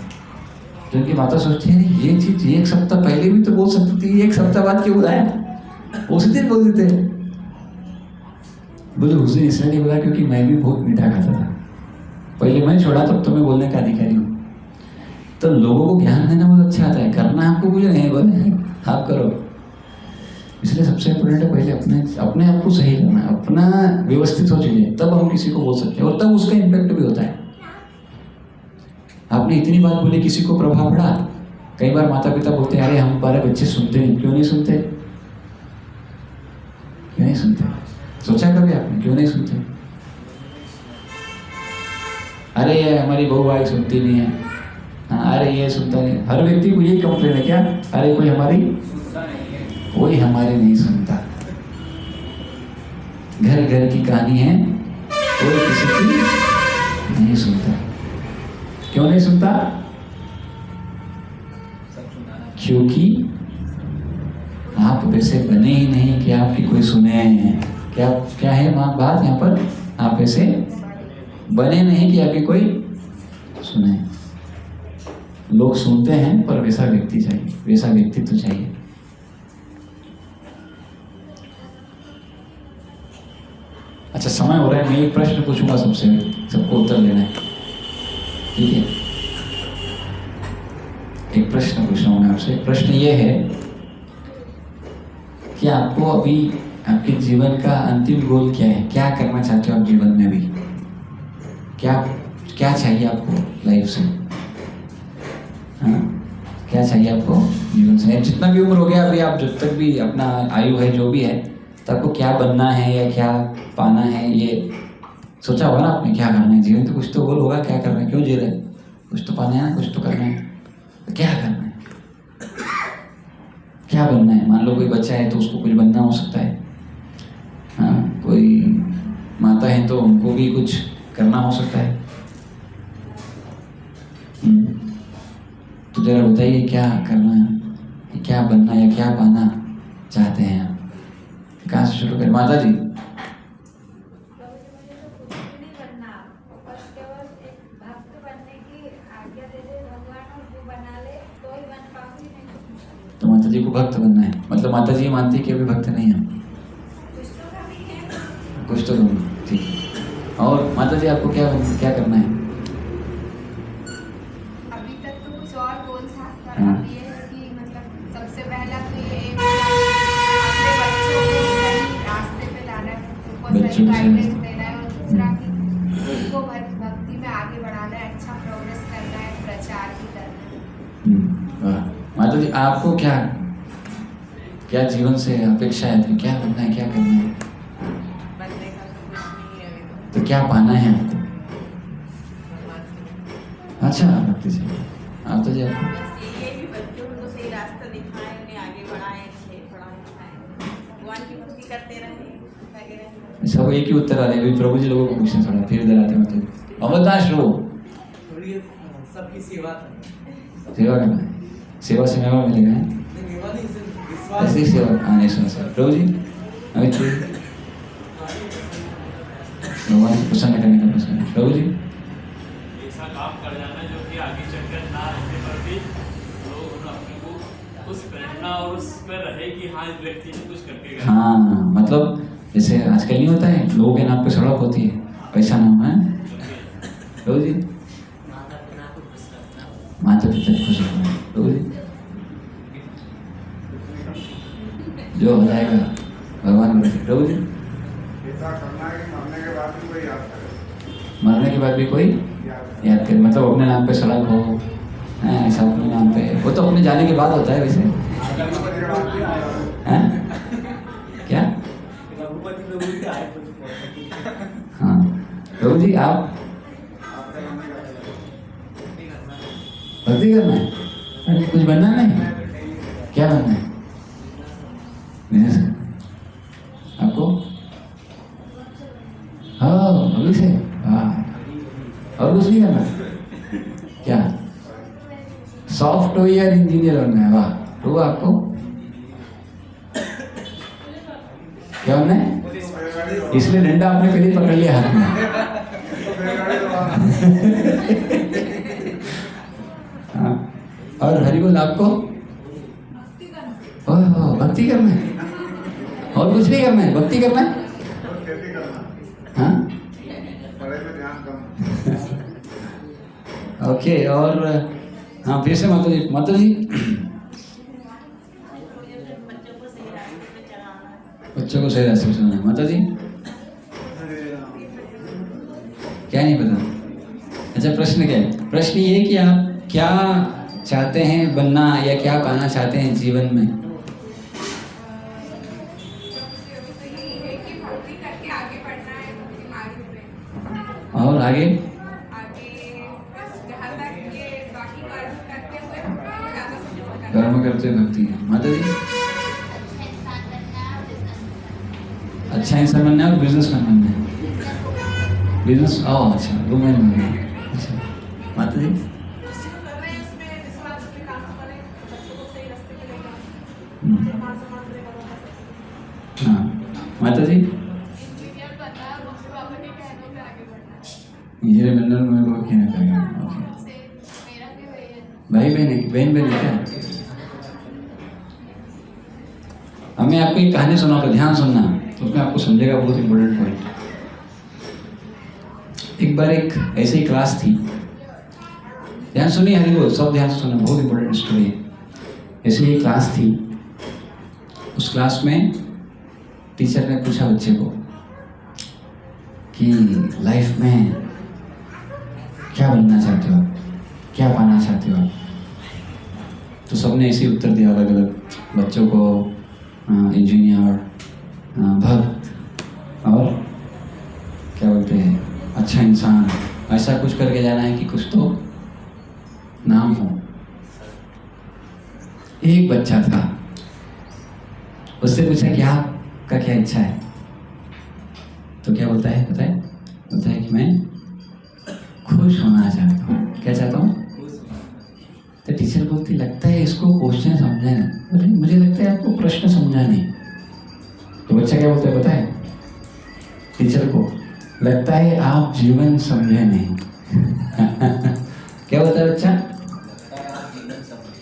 तो उनकी माता सोचती है ये चीज एक सप्ताह पहले भी तो बोल सकती थी, एक सप्ताह बाद क्यों बुलाया? उसी दिन बोल देते। बोले उस दिन इसलिए नहीं बोला क्योंकि मैं भी बहुत मीठा खाता था, पहले मैं छोड़ा तब तो मैं बोलने का अधिकारी हूँ। तो लोगों को ज्ञान देना बहुत अच्छा आता है, करना आपको कुछ नहीं, बोले आप करो। इसलिए सबसे इम्पोर्टेंट है पहले अपने आप को सही करना, अपना व्यवस्थित हो चुके, तब हम किसी को बोल सकते हैं और तब उसका इम्पैक्ट भी होता है। आपने इतनी बात बोली, किसी को प्रभाव पड़ा? कई बार माता पिता बोलते हैं, अरे हमारे बच्चे सुनते नहीं। क्यों नहीं सुनते? क्यों नहीं सुनते? सोचा कभी आपने क्यों नहीं सुनते? अरे ये हमारी बहू भाई सुनती नहीं है, हाँ, अरे ये सुनता नहीं। हर व्यक्ति को यही कंप्लेन है क्या? अरे कोई हमारी नहीं सुनता। घर घर की कहानी है, कोई किसी की नहीं सुनता। क्यों नहीं सुनता? क्योंकि आप वैसे बने ही नहीं कि आपकी कोई सुने हैं। क्या है बात यहाँ पर? आप वैसे बने नहीं कि आपकी कोई सुने। लोग सुनते हैं पर वैसा व्यक्ति चाहिए, वैसा व्यक्तित्व चाहिए। अच्छा, समय हो रहा है, मैं एक प्रश्न पूछूंगा सबसे, सबको उत्तर देना है, ठीक है? एक प्रश्न पूछ रहा हूं मैं आपसे। प्रश्न ये है कि आपको अभी आपके जीवन का अंतिम गोल क्या है? क्या करना चाहते हो आप जीवन में अभी? क्या चाहिए आपको लाइफ से? हाँ, क्या चाहिए आपको जीवन से? जितना भी उम्र हो गया अभी, आप जब तक भी अपना आयु है जो भी है, तो आपको क्या बनना है या क्या पाना है, ये सोचा होगा ना आपने? क्या करना है जीवन? तो कुछ तो गोल होगा, क्या करना है, क्यों जी रहे हैं? कुछ तो पाना है ना, कुछ तो करना है। तो क्या करना है, क्या बनना है? मान लो कोई बच्चा है तो उसको कुछ बनना हो सकता है, हाँ, कोई माता है तो उनको भी कुछ करना हो सकता है। तो जरा बताइए क्या करना है, क्या बनना या क्या पाना चाहते हैं आप? कहाँ से शुरू करें? माता जी। तो माता जी को भक्त बनना है, मतलब माता जी मानती है कि अभी भक्त नहीं है? कुछ तो कमी, ठीक है। और माता जी आपको क्या करना है? अभी तक तो कुछ और गोल था, पर हाँ। अब ये है कि मतलब सबसे पहला तो ये है कि अपने बच्चों को सही रास्ते पे लाना है, उनको बच्चों सही को सही गाइडेंस रास्ते- देना है, और दूसरा कि उनको भक्ति में आगे बढ़ाना है, अच्छा प्रोग्रेस करना है, प्रचार भी करना है। वाह। माता जी आपको क्या जीवन से अपेक्षा है? फिर क्या बनना है, क्या करना है? बनने का तो कुछ नहीं है अभी तो क्या पाना है आपको? भगवान अच्छा, भक्ति से माता जी आपको बस ये भी बच्चों को सही रास्ता दिखाएं, उन्हें आगे बढ़ाएं, अच्छे पढ़ाएं लिखाएं, भगवान की भक्ति करते रहें, लगे रहें। सब एक ही उत्तर आ रहे हैं। प्रभु जी लोगों को पूछना थोड़ा, फिर इधर आते मतलब अमरदास रो थोड़ी सबकी सेवा करनी। सेवा करना है, सेवा से मेवा मिलेगा है? सेवा नहीं, सिर्फ विश्वास। ऐसी सेवा आने सुना प्रभु जी अमित जी, भगवान को प्रसन्न करने का प्रश्न है। प्रभु जी ऐसा काम कर जाना जो कि आगे चलकर ना रहने पर भी लोग अपने को उस प्रेरणा और उस पर रहे कि हाँ इस व्यक्ति ने कुछ करके गया। हाँ, मतलब जैसे आजकल नहीं होता है, लोगों के नाम पे सड़क होती है, पैसा नाम है। प्रभु जी माता पिता को खुश रखना। प्रभु जी जो हो जाएगा भगवान करे। प्रभु जी ऐसा करना है कि मरने के बाद भी कोई याद करे। मरने के बाद भी कोई याद करे, मतलब अपने नाम पे सड़क हो, ऐसा अपने नाम पे। वो तो अपने जाने के बाद होता है वैसे, रघुपति का बात भी आया है। हैं? क्या? रघुपति लोग भी आए कुछ। हाँ प्रभु जी आप आपका नाम क्या है? भक्ति करना है? अरे कुछ बनना नहीं, क्या बनना है? बिजनेस आपको? हाँ अभी से, वाह। और कुछ नहीं करना? क्या सॉफ्टवेयर इंजीनियर बनना है? वाह। तो आपको क्या बनना है? इसलिए डंडा आपने पहले पकड़ लिया हाथ में। हाँ। और हरिबोल आपको? ओह, भक्ति करना है और कुछ नहीं करना है, भक्ति करना है। खेती करना, हाँ पढ़ाई में ध्यान कम। ओके। और हाँ फिर से माता जी। माता जी बच्चों को सही रास्ते पे चलाना है। बच्चों को सही रास्ते पे चलाना है। माता जी क्या नहीं पता? अच्छा प्रश्न क्या है? प्रश्न ये कि आप क्या चाहते हैं बनना या क्या पाना चाहते हैं जीवन में? यही है कि भक्ति करके आगे बढ़ना है भक्ति मार्ग में। और आगे आगे बस जहाँ तक ये बाकी कर्म करते हुए ज़्यादा सपोर्ट करना। कर्म करते हुए भक्ति है। माता जी अच्छा इंसान बनना है और बिजनेसमैन बनना है। बिजनेस अच्छा वुमेन बनना है। अच्छा माता जी जिसको कर रहे हैं उसमें विश्वास से काम करें, बच्चों को सही रास्ते पे ले जाएं, समाज समाज में करो। हाँ माता जी इंजीनियर बनना है, मम्मी पापा के कहने पे आगे बढ़ना है। ये बंधन में को कहना करेगा। ओके से मेरा भी वही है। भाई बहन है क्या? अब मैं आपको एक कहानी सुनाऊंगा, ध्यान सुनना, तो उसमें आपको समझेगा बहुत इंपॉर्टेंट पॉइंट। एक बार एक ऐसी क्लास थी, ध्यान सुनिए, हरी बोल, सब ध्यान से सुनना, बहुत इंपॉर्टेंट स्टोरी है। ऐसी एक क्लास थी, उस क्लास में टीचर ने पूछा बच्चे को कि लाइफ में क्या बनना चाहते हो, क्या पाना चाहते हो? तो सबने ऐसे उत्तर दिया अलग अलग, बच्चों को इंजीनियर, भक्त और क्या बोलते हैं अच्छा इंसान, ऐसा कुछ करके जाना है कि कुछ तो नाम हो। एक बच्चा था, उससे पूछा कि आपका क्या इच्छा है? तो क्या बोलता है पता है? बोलता है कि मैं खुश होना चाहता हूँ। क्या चाहता हूँ? तो टीचर बोलती लगता है इसको क्वेश्चन समझा नहीं। बोले मुझे लगता है आपको प्रश्न समझा नहीं। तो बच्चा क्या बोलता है पता है टीचर को? लगता है आप जीवन समझे नहीं। क्या बोलता है बच्चा?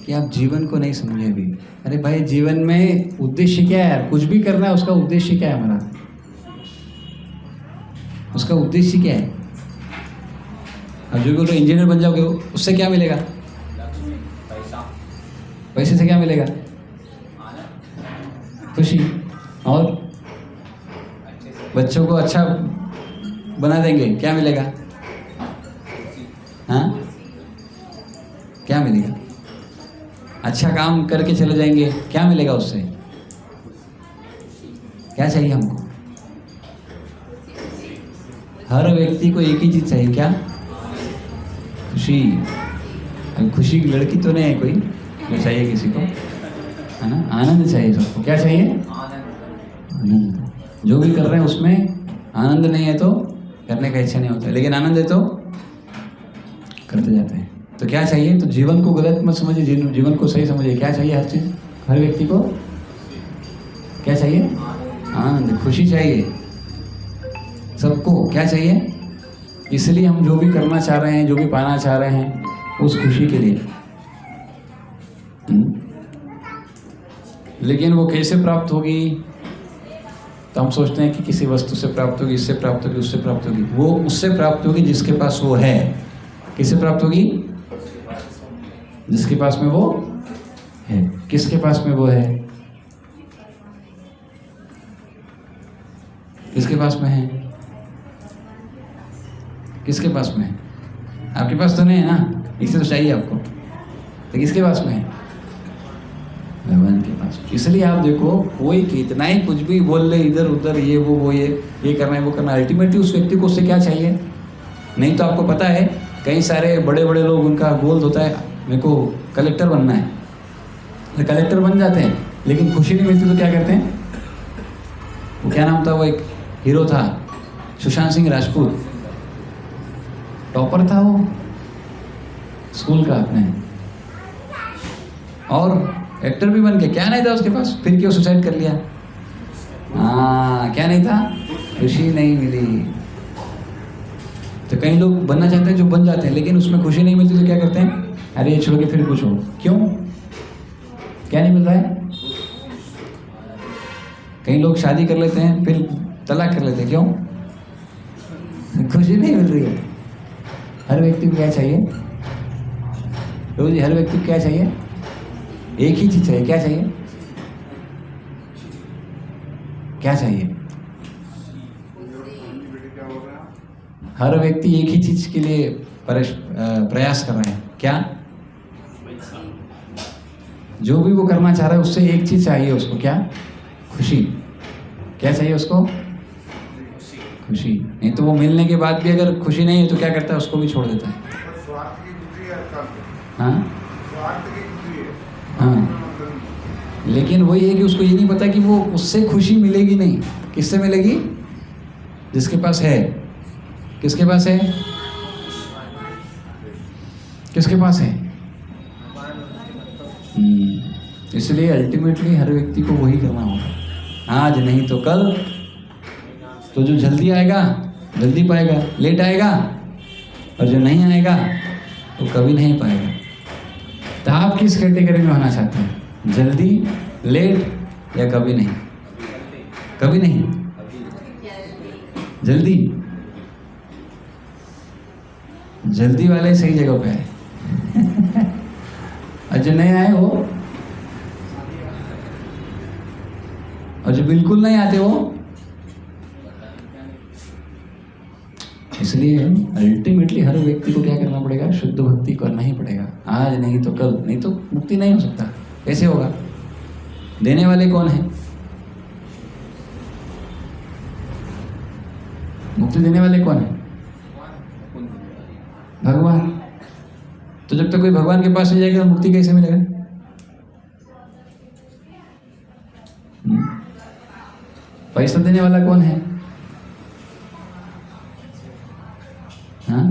कि आप जीवन को नहीं समझे अभी। अरे भाई जीवन में उद्देश्य क्या है यार? कुछ भी करना है उसका उद्देश्य क्या है हमारा? उसका उद्देश्य क्या है? अब जो बोलो इंजीनियर बन जाओगे उससे क्या मिलेगा? पैसे से क्या मिलेगा? खुशी। और बच्चों को अच्छा बना देंगे, क्या मिलेगा? हाँ क्या मिलेगा? अच्छा काम करके चले जाएंगे, क्या मिलेगा उससे? क्या चाहिए हमको? हर व्यक्ति को एक ही चीज चाहिए, क्या? खुशी। अब खुशी की लड़की तो नहीं है कोई जो चाहिए किसी को, है ना? आनंद चाहिए सबको। क्या चाहिए? आनंद। जो भी कर रहे हैं उसमें आनंद नहीं है तो करने का इच्छा नहीं होता है, लेकिन आनंद है तो करते जाते हैं। तो क्या चाहिए? तो जीवन को गलत मत समझिए, जीवन को सही समझिए। क्या चाहिए? हर चीज, हर व्यक्ति को क्या चाहिए? आनंद, खुशी चाहिए सबको। क्या चाहिए? इसलिए हम जो भी करना चाह रहे हैं, जो भी पाना चाह रहे हैं, उस खुशी के लिए। लेकिन वो कैसे प्राप्त होगी? तो हम सोचते हैं कि किसी वस्तु से प्राप्त होगी, इससे प्राप्त होगी, उससे प्राप्त होगी। वो उससे प्राप्त होगी जिसके पास वो है। किससे प्राप्त होगी? जिसके पास में वो है। किसके पास में वो है? किसके पास में है? किसके पास में है? आपके पास तो नहीं है ना, इससे तो चाहिए आपको। तो किसके पास में है? भगवान के पास। इसलिए आप देखो, कोई कितना ही कुछ भी बोल ले इधर उधर, ये वो ये करना है वो करना है, अल्टीमेटली उस व्यक्ति को उससे क्या चाहिए? नहीं तो आपको पता है कई सारे बड़े बड़े लोग, उनका गोल होता है मेरे को कलेक्टर बनना है, तो कलेक्टर बन जाते हैं, लेकिन खुशी नहीं मिलती तो क्या करते हैं? वो क्या नाम था, वो एक हीरो था सुशांत सिंह राजपूत, टॉपर था वो स्कूल का अपने, और एक्टर भी बन के क्या नहीं था उसके पास, फिर क्यों सुसाइड कर लिया? क्या नहीं था? खुशी नहीं मिली। तो कई लोग बनना चाहते हैं जो बन जाते हैं, लेकिन उसमें खुशी नहीं मिलती तो क्या करते हैं? अरे ये छोड़ के फिर कुछ हो। क्यों? क्या नहीं मिल रहा है? कई लोग शादी कर लेते हैं फिर तलाक कर लेते हैं, क्यों? खुशी नहीं मिल रही है। हर व्यक्ति को क्या चाहिए? रोज हर व्यक्ति को क्या चाहिए? एक ही चीज चाहिए। क्या चाहिए? क्या चाहिए? हर व्यक्ति एक ही चीज के लिए प्रयास कर रहे हैं। क्या? पैसा। जो भी वो करना चाह रहा है उससे एक चीज चाहिए उसको, क्या? खुशी। क्या चाहिए उसको? खुशी। नहीं तो वो मिलने के बाद भी अगर खुशी नहीं है तो क्या करता है, उसको भी छोड़ देता है। और स्वार्थ की खुशी है इसका अर्थ। हाँ स्वार्थ की खुशी है। हाँ, मतलब नहीं। लेकिन वही है कि उसको ये नहीं पता कि वो उससे खुशी मिलेगी नहीं। किससे मिलेगी? जिसके पास है। किसके पास है? किसके पास है? इसलिए अल्टीमेटली हर व्यक्ति को वही करना होगा। आज नहीं तो कल, तो जो जल्दी आएगा जल्दी पाएगा, लेट आएगा, और जो नहीं आएगा तो कभी नहीं पाएगा। तो आप किस कैटेगरी में होना चाहते हैं? जल्दी, लेट या कभी नहीं? कभी नहीं, जल्दी। जल्दी वाले सही जगह पे है। और जो नहीं आए वो, और जो बिल्कुल नहीं आते वो। इसलिए अल्टीमेटली हर व्यक्ति को क्या करना पड़ेगा? शुद्ध भक्ति करना ही पड़ेगा। आज नहीं तो कल, नहीं तो मुक्ति नहीं हो सकता। कैसे होगा? देने वाले कौन है? मुक्ति देने वाले कौन है? भगवान। तो जब तक कोई भगवान के पास नहीं जाएगा तो मुक्ति कैसे मिलेगा? पैसा देने वाला कौन है? हाँ,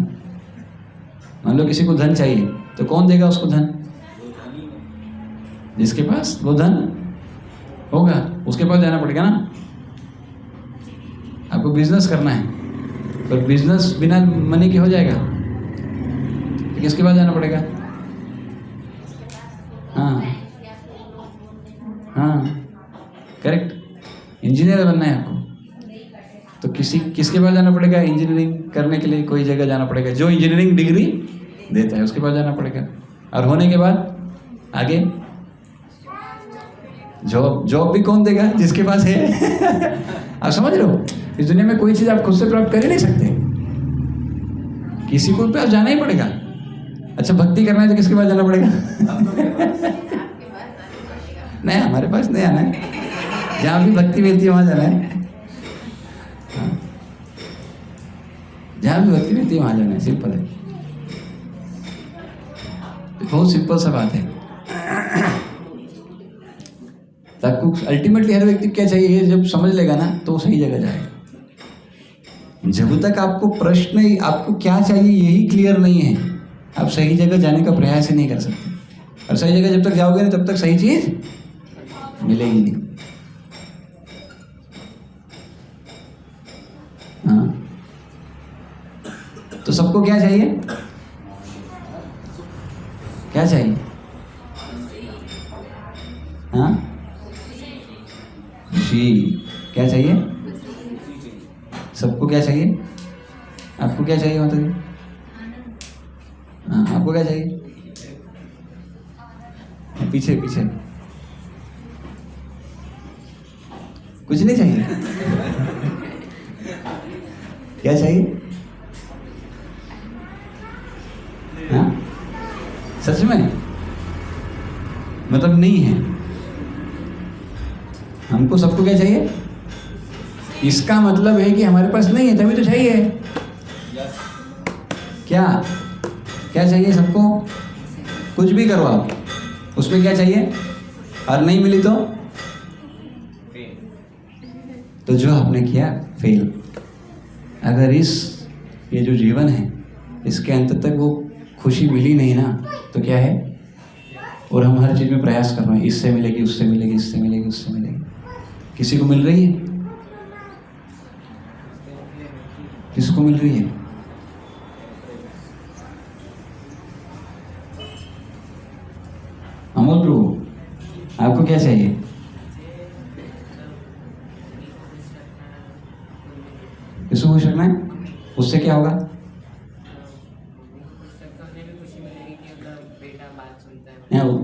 मान लो किसी को धन चाहिए तो कौन देगा उसको धन? जिसके पास वो धन होगा उसके पास जाना पड़ेगा ना। आपको बिजनेस करना है, पर बिजनेस बिना मनी के हो जाएगा? तो किसके पास जाना पड़ेगा? हाँ हाँ, करेक्ट। इंजीनियर बनना है आपको तो किसके पास जाना पड़ेगा? इंजीनियरिंग करने के लिए कोई जगह जाना पड़ेगा, जो इंजीनियरिंग डिग्री देता है उसके पास जाना पड़ेगा। और होने के बाद आगे जॉब भी कौन देगा? जिसके पास है। आप समझ रहे हो? इस दुनिया में कोई चीज़ आप खुद से प्राप्त कर ही नहीं सकते, किसी को पास जाना ही पड़ेगा। अच्छा, भक्ति करना है तो किसके पास जाना पड़ेगा? नहीं, हमारे पास नहीं आना है। जहाँ भी भक्ति मिलती है वहाँ जाना है। जहाँ भी भक्ति मिलती है वहाँ जाना है। सिंपल है, बहुत सिंपल सा बात है। आपको अल्टीमेटली हर व्यक्ति क्या चाहिए, जब समझ लेगा ना तो वो सही जगह जाएगा। जब तक आपको प्रश्न आपको क्या चाहिए यही क्लियर नहीं है, आप सही जगह जाने का प्रयास ही नहीं कर सकते। और सही जगह जब तक जाओगे ना तब तक सही चीज मिलेगी नहीं। हाँ, तो सबको क्या चाहिए? क्या चाहिए? हाँ, खुशी। क्या चाहिए? सबको क्या चाहिए? आपको क्या चाहिए मतलब? हाँ, आपको क्या चाहिए? पीछे पीछे कुछ नहीं चाहिए? क्या चाहिए? हाँ, सच में मतलब नहीं है। हमको सबको क्या चाहिए? इसका मतलब है कि हमारे पास नहीं है तभी तो चाहिए। क्या क्या चाहिए सबको? कुछ भी करो आप, उसमें क्या चाहिए? और नहीं मिली तो जो आपने किया फेल। अगर ये जो जीवन है इसके अंत तक वो खुशी मिली नहीं ना तो क्या है? और हम हर चीज़ में प्रयास कर रहे हैं, इससे मिलेगी, उससे मिलेगी, इससे मिलेगी, उससे मिलेगी। किसी को मिल रही है? किसको मिल रही है? अमोल प्रभु, आपको क्या चाहिए? किसको खुश रखना है? उससे क्या होगा?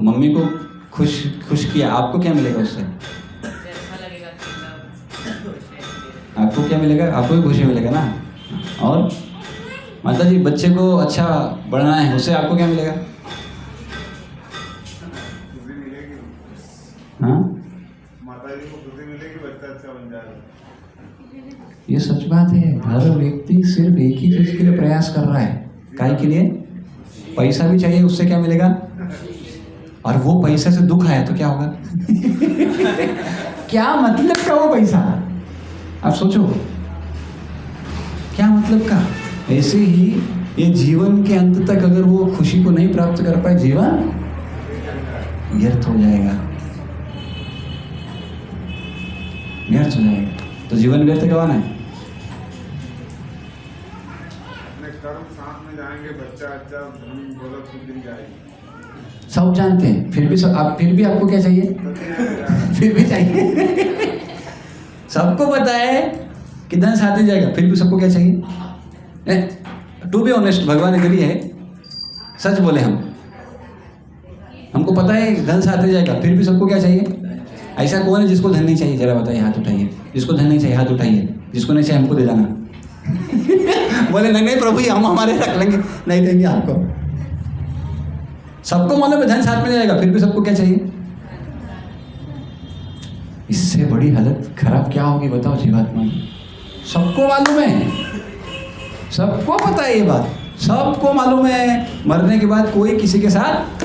मम्मी को खुश किया, आपको क्या मिलेगा उससे? आपको क्या मिलेगा? आपको भी खुशी मिलेगा ना। और माता जी बच्चे को अच्छा बढ़ना है, उससे आपको क्या मिलेगा? खुशी मिलेगी, हाँ, माता जी को खुशी मिलेगी, बच्चा अच्छा बन जाएगा। ये सच बात है। हर व्यक्ति सिर्फ एक ही चीज के लिए प्रयास कर रहा है, काय के लिए? पैसा भी चाहिए, उससे क्या मिलेगा? और वो पैसे से दुख आया तो क्या होगा? क्या मतलब का वो पैसा? आप सोचो, क्या मतलब का? ऐसे ही ये जीवन के अंत तक अगर वो खुशी को नहीं प्राप्त कर पाए, जीवन व्यर्थ हो जाएगा, व्यर्थ हो जाएगा। तो जीवन व्यर्थ करवाना है, अपने कर्म साथ में जाएंगे, बच्चा अच्छा धन दौलत खुद मिल जाएगी। सब जानते हैं, फिर भी आपको क्या चाहिए? फिर भी चाहिए। सबको पता है कि धन साथ ही जाएगा, फिर भी सबको क्या चाहिए? टू बी ऑनेस्ट, भगवान इधर ही है, सच बोले हमको पता है धन साथ ही जाएगा, फिर भी सबको क्या चाहिए? ऐसा कौन है जिसको धन नहीं चाहिए? जरा बताइए, हाथ उठाइए। जिसको धन नहीं चाहिए हाथ उठाइए। जिसको नहीं चाहिए हमको दे देना। बोले नहीं प्रभु जी, हम हमारे रख लेंगे, नहीं देंगे आपको। सबको मालूम है धन साथ में जाएगा, फिर भी सबको क्या चाहिए? इससे बड़ी हालत खराब क्या होगी बताओ जीवात्मा की? सबको मालूम है, सबको पता है ये बात, सबको मालूम है मरने के बाद कोई किसी के साथ,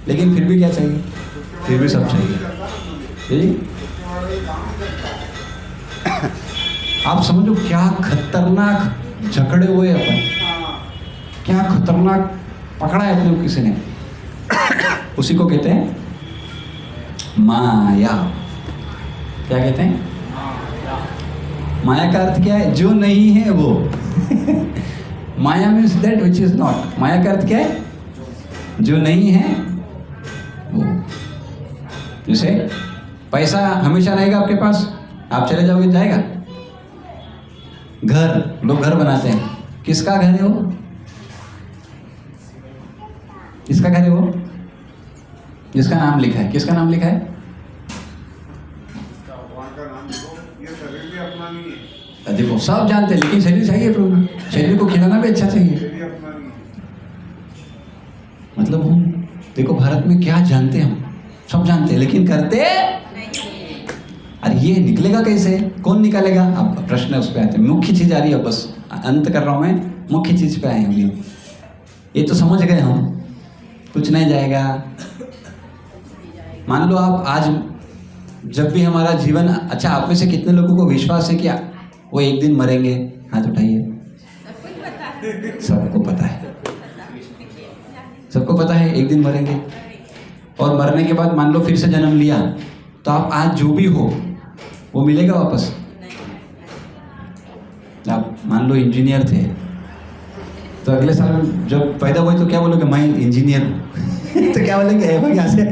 लेकिन फिर भी क्या चाहिए? फिर भी सब चाहिए। आप समझो क्या खतरनाक जकड़े हुए अपन, क्या खतरनाक पकड़ा है अपने को किसी ने। उसी को कहते हैं माया। क्या कहते हैं? माया का अर्थ क्या है? जो नहीं है वो। माया means that which is not. माया का अर्थ क्या है? जो नहीं है वो। जैसे पैसा हमेशा रहेगा आपके पास, आप चले जाओगे जाएगा? घर, लोग घर बनाते हैं, किसका घर है वो? किसका घर है वो? जिसका नाम लिखा है। किसका नाम लिखा है? भगवान का नाम देखो, ये शरीर भी अपना नहीं है। देखो सब जानते हैं, लेकिन शरीर चाहिए प्रभु, शरीर को खिलाना भी अच्छा चाहिए। ये भी अपना नहीं है। मतलब हम देखो भारत में क्या जानते हैं, हम सब जानते हैं, लेकिन करते अरे ये निकलेगा कैसे? कौन निकालेगा? अब प्रश्न उस पर आते हैं। मुख्य चीज आ रही है, बस अंत कर रहा हूं मैं, मुख्य चीज पे आए हैं। ये तो समझ गए हम, कुछ नहीं जाएगा। मान लो आप आज जब भी हमारा जीवन, अच्छा आप में से कितने लोगों को विश्वास है कि वो एक दिन मरेंगे? हाथ उठाइए। सबको पता है, सबको पता है एक दिन मरेंगे। और मरने के बाद मान लो फिर से जन्म लिया, तो आप आज जो भी हो वो मिलेगा वापस? आप मान लो इंजीनियर थे, तो अगले साल जब पैदा हुए तो क्या बोलोगे? मैं इंजीनियर हूँ। तो क्या बोलेंगे? यहाँ से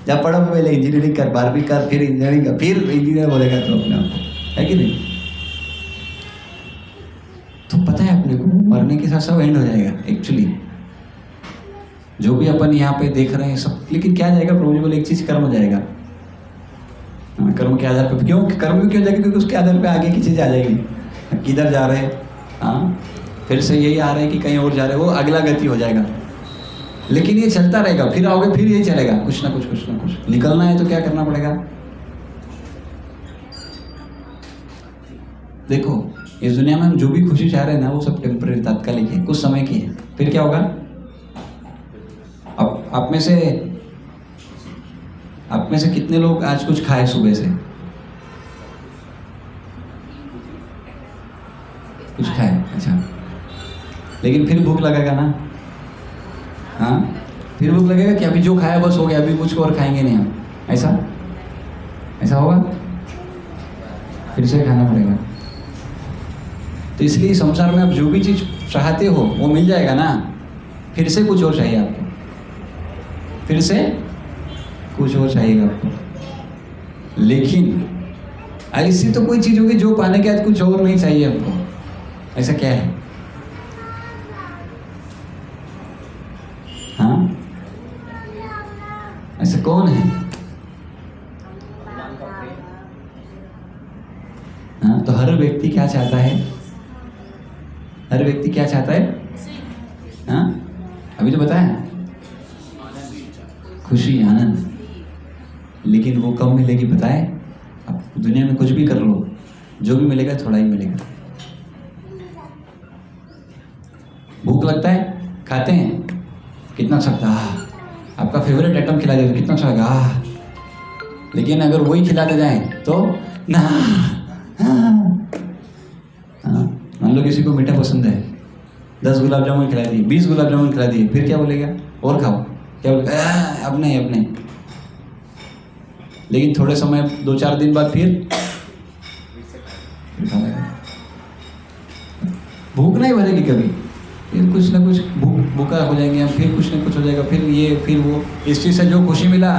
जब पढ़ो पहले इंजीनियरिंग कर, 12वीं कर, फिर इंजीनियरिंग कर, फिर इंजीनियर बोलेगा तो अपने आप, है कि नहीं? तो पता है अपने को मरने के साथ सब एंड हो जाएगा एक्चुअली। जो भी अपन यहाँ पे देख रहे हैं सब, लेकिन क्या जाएगा? प्रभु जी बोले एक चीज कर्म जाएगा। कर्म के आधार पर, क्यों कर्म भी क्यों जाएगा? क्योंकि उसके आधार पे आगे की चीज आ जाएगी। किधर जा रहे हैं, हाँ फिर से यही आ रहे हैं कि कहीं और जा रहे हैं, वो अगला गति हो जाएगा। लेकिन ये चलता रहेगा, फिर आओगे फिर ये चलेगा, कुछ ना कुछ निकलना है तो क्या करना पड़ेगा? देखो इस दुनिया में हम जो भी खुशी चाह रहे हैं ना, वो सब टेम्परेरी, तात्कालिक है, कुछ समय की है, फिर क्या होगा? अब आप में से कितने लोग आज कुछ खाए सुबह से? कुछ खाए, अच्छा, लेकिन फिर भूख लगेगा ना? हाँ, फिर भूख लगेगा कि अभी जो खाया बस हो गया, अभी कुछ और खाएंगे नहीं हम, ऐसा होगा? फिर से खाना पड़ेगा। तो इसलिए संसार में आप जो भी चीज चाहते हो वो मिल जाएगा ना, फिर से कुछ और चाहिए आपको, फिर से कुछ और चाहिएगा आपको। लेकिन ऐसी तो कोई चीज होगी जो पाने के बाद कुछ और नहीं चाहिए आपको, ऐसा क्या है? हाँ, ऐसा कौन है? हाँ, तो हर व्यक्ति क्या चाहता है? हर व्यक्ति क्या चाहता है? हाँ, अभी तो बताया, खुशी, आनंद। लेकिन वो कब मिलेगी पता है? अब दुनिया में कुछ भी कर लो, जो भी मिलेगा थोड़ा ही मिलेगा। भूख लगता है, खाते हैं, कितना अच्छा लगता है, आपका फेवरेट आइटम खिला दे कितना अच्छा लगा। लेकिन अगर वही खिलाते जाएं तो ना, मान लो किसी को मीठा पसंद है, 10 गुलाब जामुन खिला दिए, 20 गुलाब जामुन खिला दिए, फिर क्या बोलेगा? और खाओ, क्या बोलेगा? अब नहीं, अब नहीं। लेकिन थोड़े समय 2-4 दिन बाद फिर भूख नहीं भरेगी कभी, फिर कुछ ना कुछ भूखा हो जाएंगे हम, फिर कुछ ना कुछ हो जाएगा, फिर ये फिर वो। इस चीज़ से जो खुशी मिला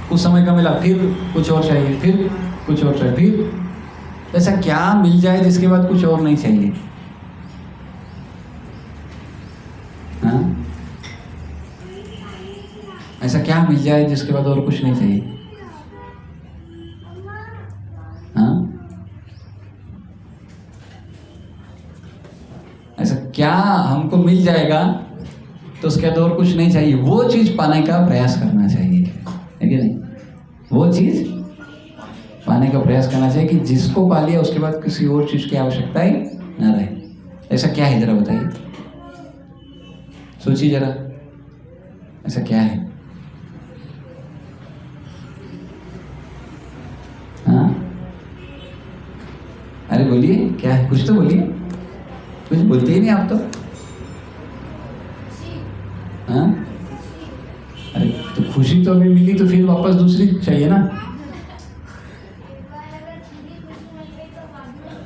कुछ समय का मिला, फिर कुछ और चाहिए, फिर कुछ और चाहिए, फिर ऐसा क्या मिल जाए जिसके बाद कुछ और नहीं चाहिए? हाँ, ऐसा क्या मिल जाए जिसके बाद और कुछ नहीं चाहिए? हाँ, ऐसा क्या हमको मिल जाएगा तो उसके बाद और कुछ नहीं चाहिए? वो चीज पाने का प्रयास करना चाहिए, है कि नहीं? वो चीज पाने का प्रयास करना चाहिए कि जिसको पा लिया उसके बाद किसी और चीज की आवश्यकता ही ना रहे। ऐसा क्या है जरा बताइए, सोचिए जरा, ऐसा क्या है? हाँ, अरे बोलिए, क्या है? कुछ तो बोलिए, कुछ बोलते ही नहीं आप तो। हाँ, अरे तो खुशी तो अभी मिली, तो फिर वापस दूसरी चाहिए ना।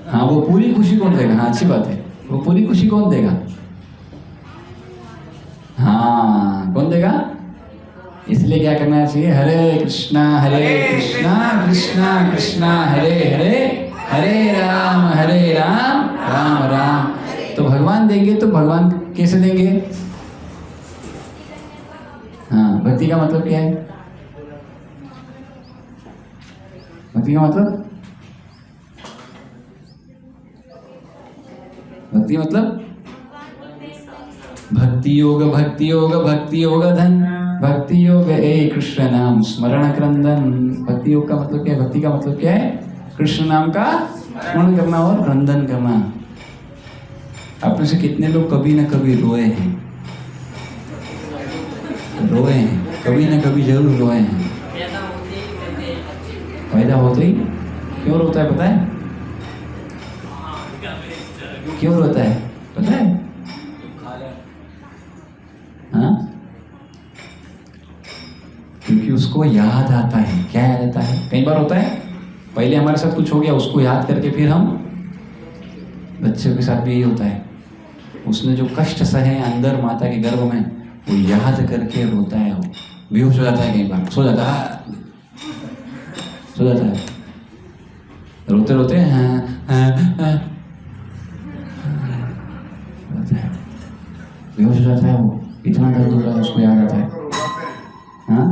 हाँ, वो पूरी खुशी कौन देगा? हाँ, अच्छी बात है, वो पूरी खुशी कौन देगा? हाँ, कौन देगा? इसलिए क्या करना चाहिए? हरे कृष्णा कृष्णा कृष्णा हरे हरे, हरे राम राम राम। तो भगवान देंगे, तो भगवान कैसे देंगे? हाँ, भक्ति का मतलब क्या है? भक्ति का मतलब, भक्ति मतलब भक्ति योग, भक्ति योग, भक्ति योग धन, भक्ति योग ए कृष्ण नाम स्मरण क्रंदन। भक्ति योग का मतलब क्या है? भक्ति का मतलब क्या है? कृष्ण नाम का स्मरण करना और क्रंदन करना। आप में से कितने लोग कभी ना कभी रोए हैं? रोए हैं, कभी ना कभी जरूर रोए हैं। पैदा होते ही क्यों रोता है पता है? क्यों रोता है पता है? हाँ, क्योंकि उसको याद आता है। क्या याद आता है? कई बार होता है, पहले हमारे साथ कुछ हो गया, उसको याद करके फिर हम, बच्चों के साथ भी यही होता है, उसने जो कष्ट सहे अंदर माता के गर्भ में, वो याद करके रोता है, वो बेहोश हो जाता है, कई बार सो जाता है, रोते रोते बेहोश हो जाता है, वो इतना दर्द होता है, उसको याद आता है। हाँ,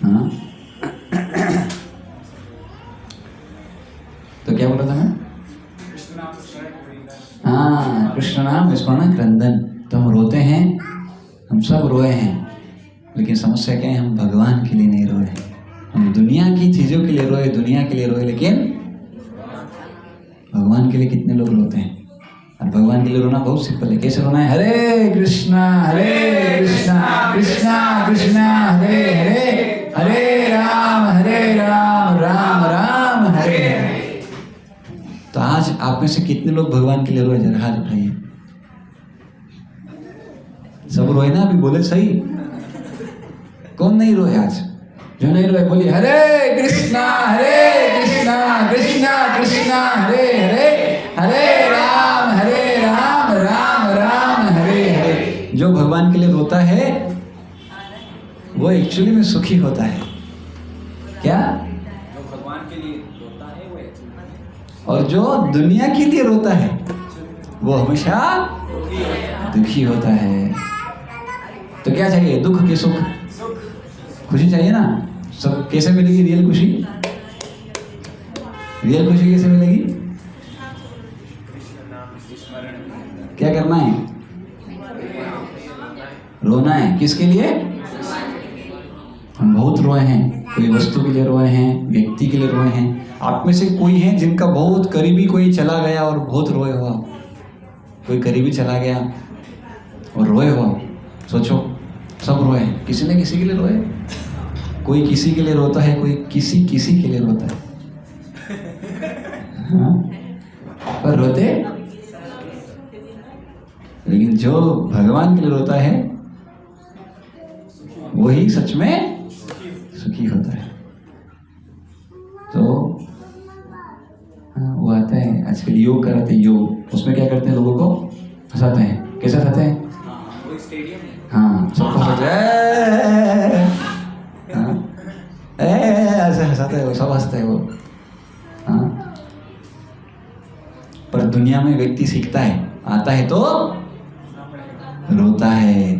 हाँ, तो क्या बोला था मैं? हाँ, कृष्ण नाम स्मरण क्रंदन। तो हम रोते हैं, हम सब रोए हैं, लेकिन समस्या क्या है? हम भगवान के लिए नहीं रोए, हम दुनिया की चीजों के लिए रोए, दुनिया के लिए रोए, लेकिन भगवान के लिए कितने लोग रोते हैं? और भगवान के लिए रोना बहुत सिंपल है। कैसे रोना है? हरे कृष्णा कृष्णा कृष्णा हरे हरे, हरे राम राम राम हरे हरे। तो आज आप में से कितने लोग भगवान के लिए रोए? जरा हाथ उठाइए। सब रोए ना? अभी बोले सही, कौन नहीं रोए आज? जो नहीं रोए बोलिए हरे कृष्णा कृष्णा कृष्णा हरे हरे, हरे राम राम राम हरे हरे। जो भगवान के लिए रोता है वो एक्चुअली में सुखी होता है। क्या? जो भगवान के लिए रोता है वो एक्चुअली, और जो दुनिया के लिए रोता है वो हमेशा दुखी होता है। तो क्या चाहिए? दुख की सुख? खुशी चाहिए ना? सब कैसे मिलेगी रियल खुशी? रियल खुशी कैसे मिलेगी? कृष्ण नाम स्मरण क्या करना है? रोना है। किसके लिए? हम बहुत रोए हैं, कोई वस्तु के लिए रोए हैं, व्यक्ति के लिए रोए हैं। आप में से कोई है जिनका बहुत करीबी कोई चला गया और बहुत रोए हुआ? कोई करीबी चला गया और रोए हुआ? सोचो, सब रोए, किसी न किसी के लिए रोए। कोई किसी के लिए रोता है, कोई किसी के लिए रोता है। हाँ? पर रोते, लेकिन जो भगवान के लिए रोता है वही सच में सुखी होता है। तो हाँ, वो आता है आजकल योग कराते हैं, योग उसमें क्या करते हैं, लोगों को हंसाते हैं। कैसे हंसाते हैं? वो स्टेडियम है। हाँ, सबको हंसाते हैं, ऐसे हंसाते हैं वो, सब हंसते हैं वो। हाँ, पर दुनिया में व्यक्ति सीखता है, आता है तो रोता है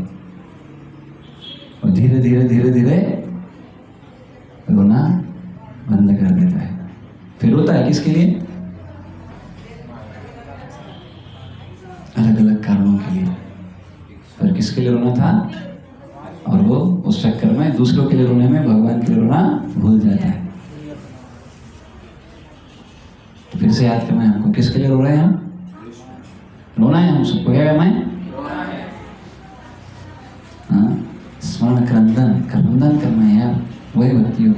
और धीरे धीरे धीरे धीरे रोना बंद कर देता है। फिर रोता है किसके लिए? अलग अलग कारणों के लिए। पर किसके लिए रोना था? और वो उस चक्कर में दूसरों के लिए रोने में भगवान के लिए रोना भूल जाता है। तो फिर से याद करना है हमको, किसके लिए रो रहे हैं हम? रोना है हम सबको, क्या करना है? हाँ, स्मरण क्रंदन करना है यार, वही भक्ति योग।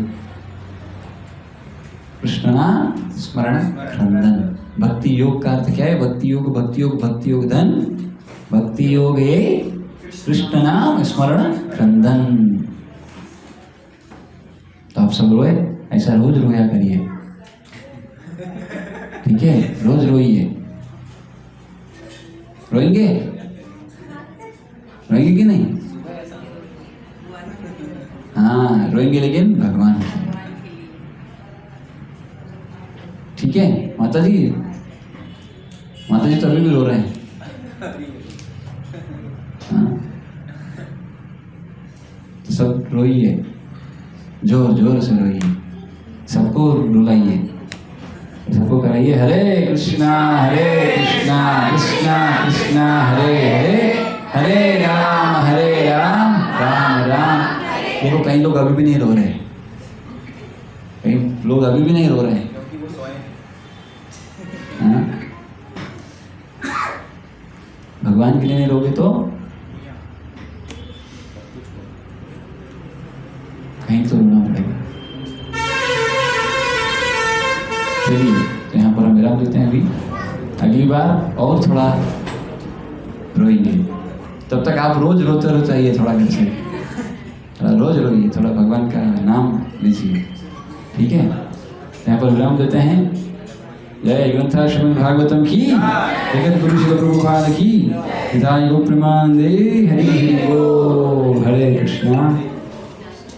कृष्ण नाम स्मरण क्रंदन। भक्ति योग का अर्थ क्या है? भक्ति योग धन, भक्ति योग है कृष्ण नाम स्मरण क्रंदन। तो आप सब रोए, ऐसा रोज रोया करिए, ठीक है? रोज रोइए। रोएंगे कि नहीं? हाँ, रोएंगे लेकिन भगवान के लिए, ठीक है? माता जी तो अभी भी रो रहे हैं। हाँ, तो सब रोइए, जोर जोर से रोइए, सबको रुलाइए, सबको कराइए हरे कृष्णा कृष्णा कृष्णा हरे हरे, हरे राम राम राम। देखो कई लोग अभी भी नहीं रो रहे, कई लोग अभी भी नहीं रो रहे हैं। क्योंकि वो सोए हैं। हाँ? भगवान के लिए नहीं रोगे तो कहीं तो रोना पड़ेगा। चलिए, तो यहाँ पर हम विराम देते हैं। अभी अगली बार और थोड़ा रोएंगे। तब तक आप रोज रोते आइए, थोड़ा घर से रोज रोइए, थोड़ा भगवान का नाम लीजिए, ठीक है? यहाँ पर विराम देते हैं। जय ग्रंथ श्रीमद् भागवतम की, जगत गुरु शिल प्रभुपाद की, हिदाय गो प्रमाण दे। हरि बोल। हरे कृष्णा।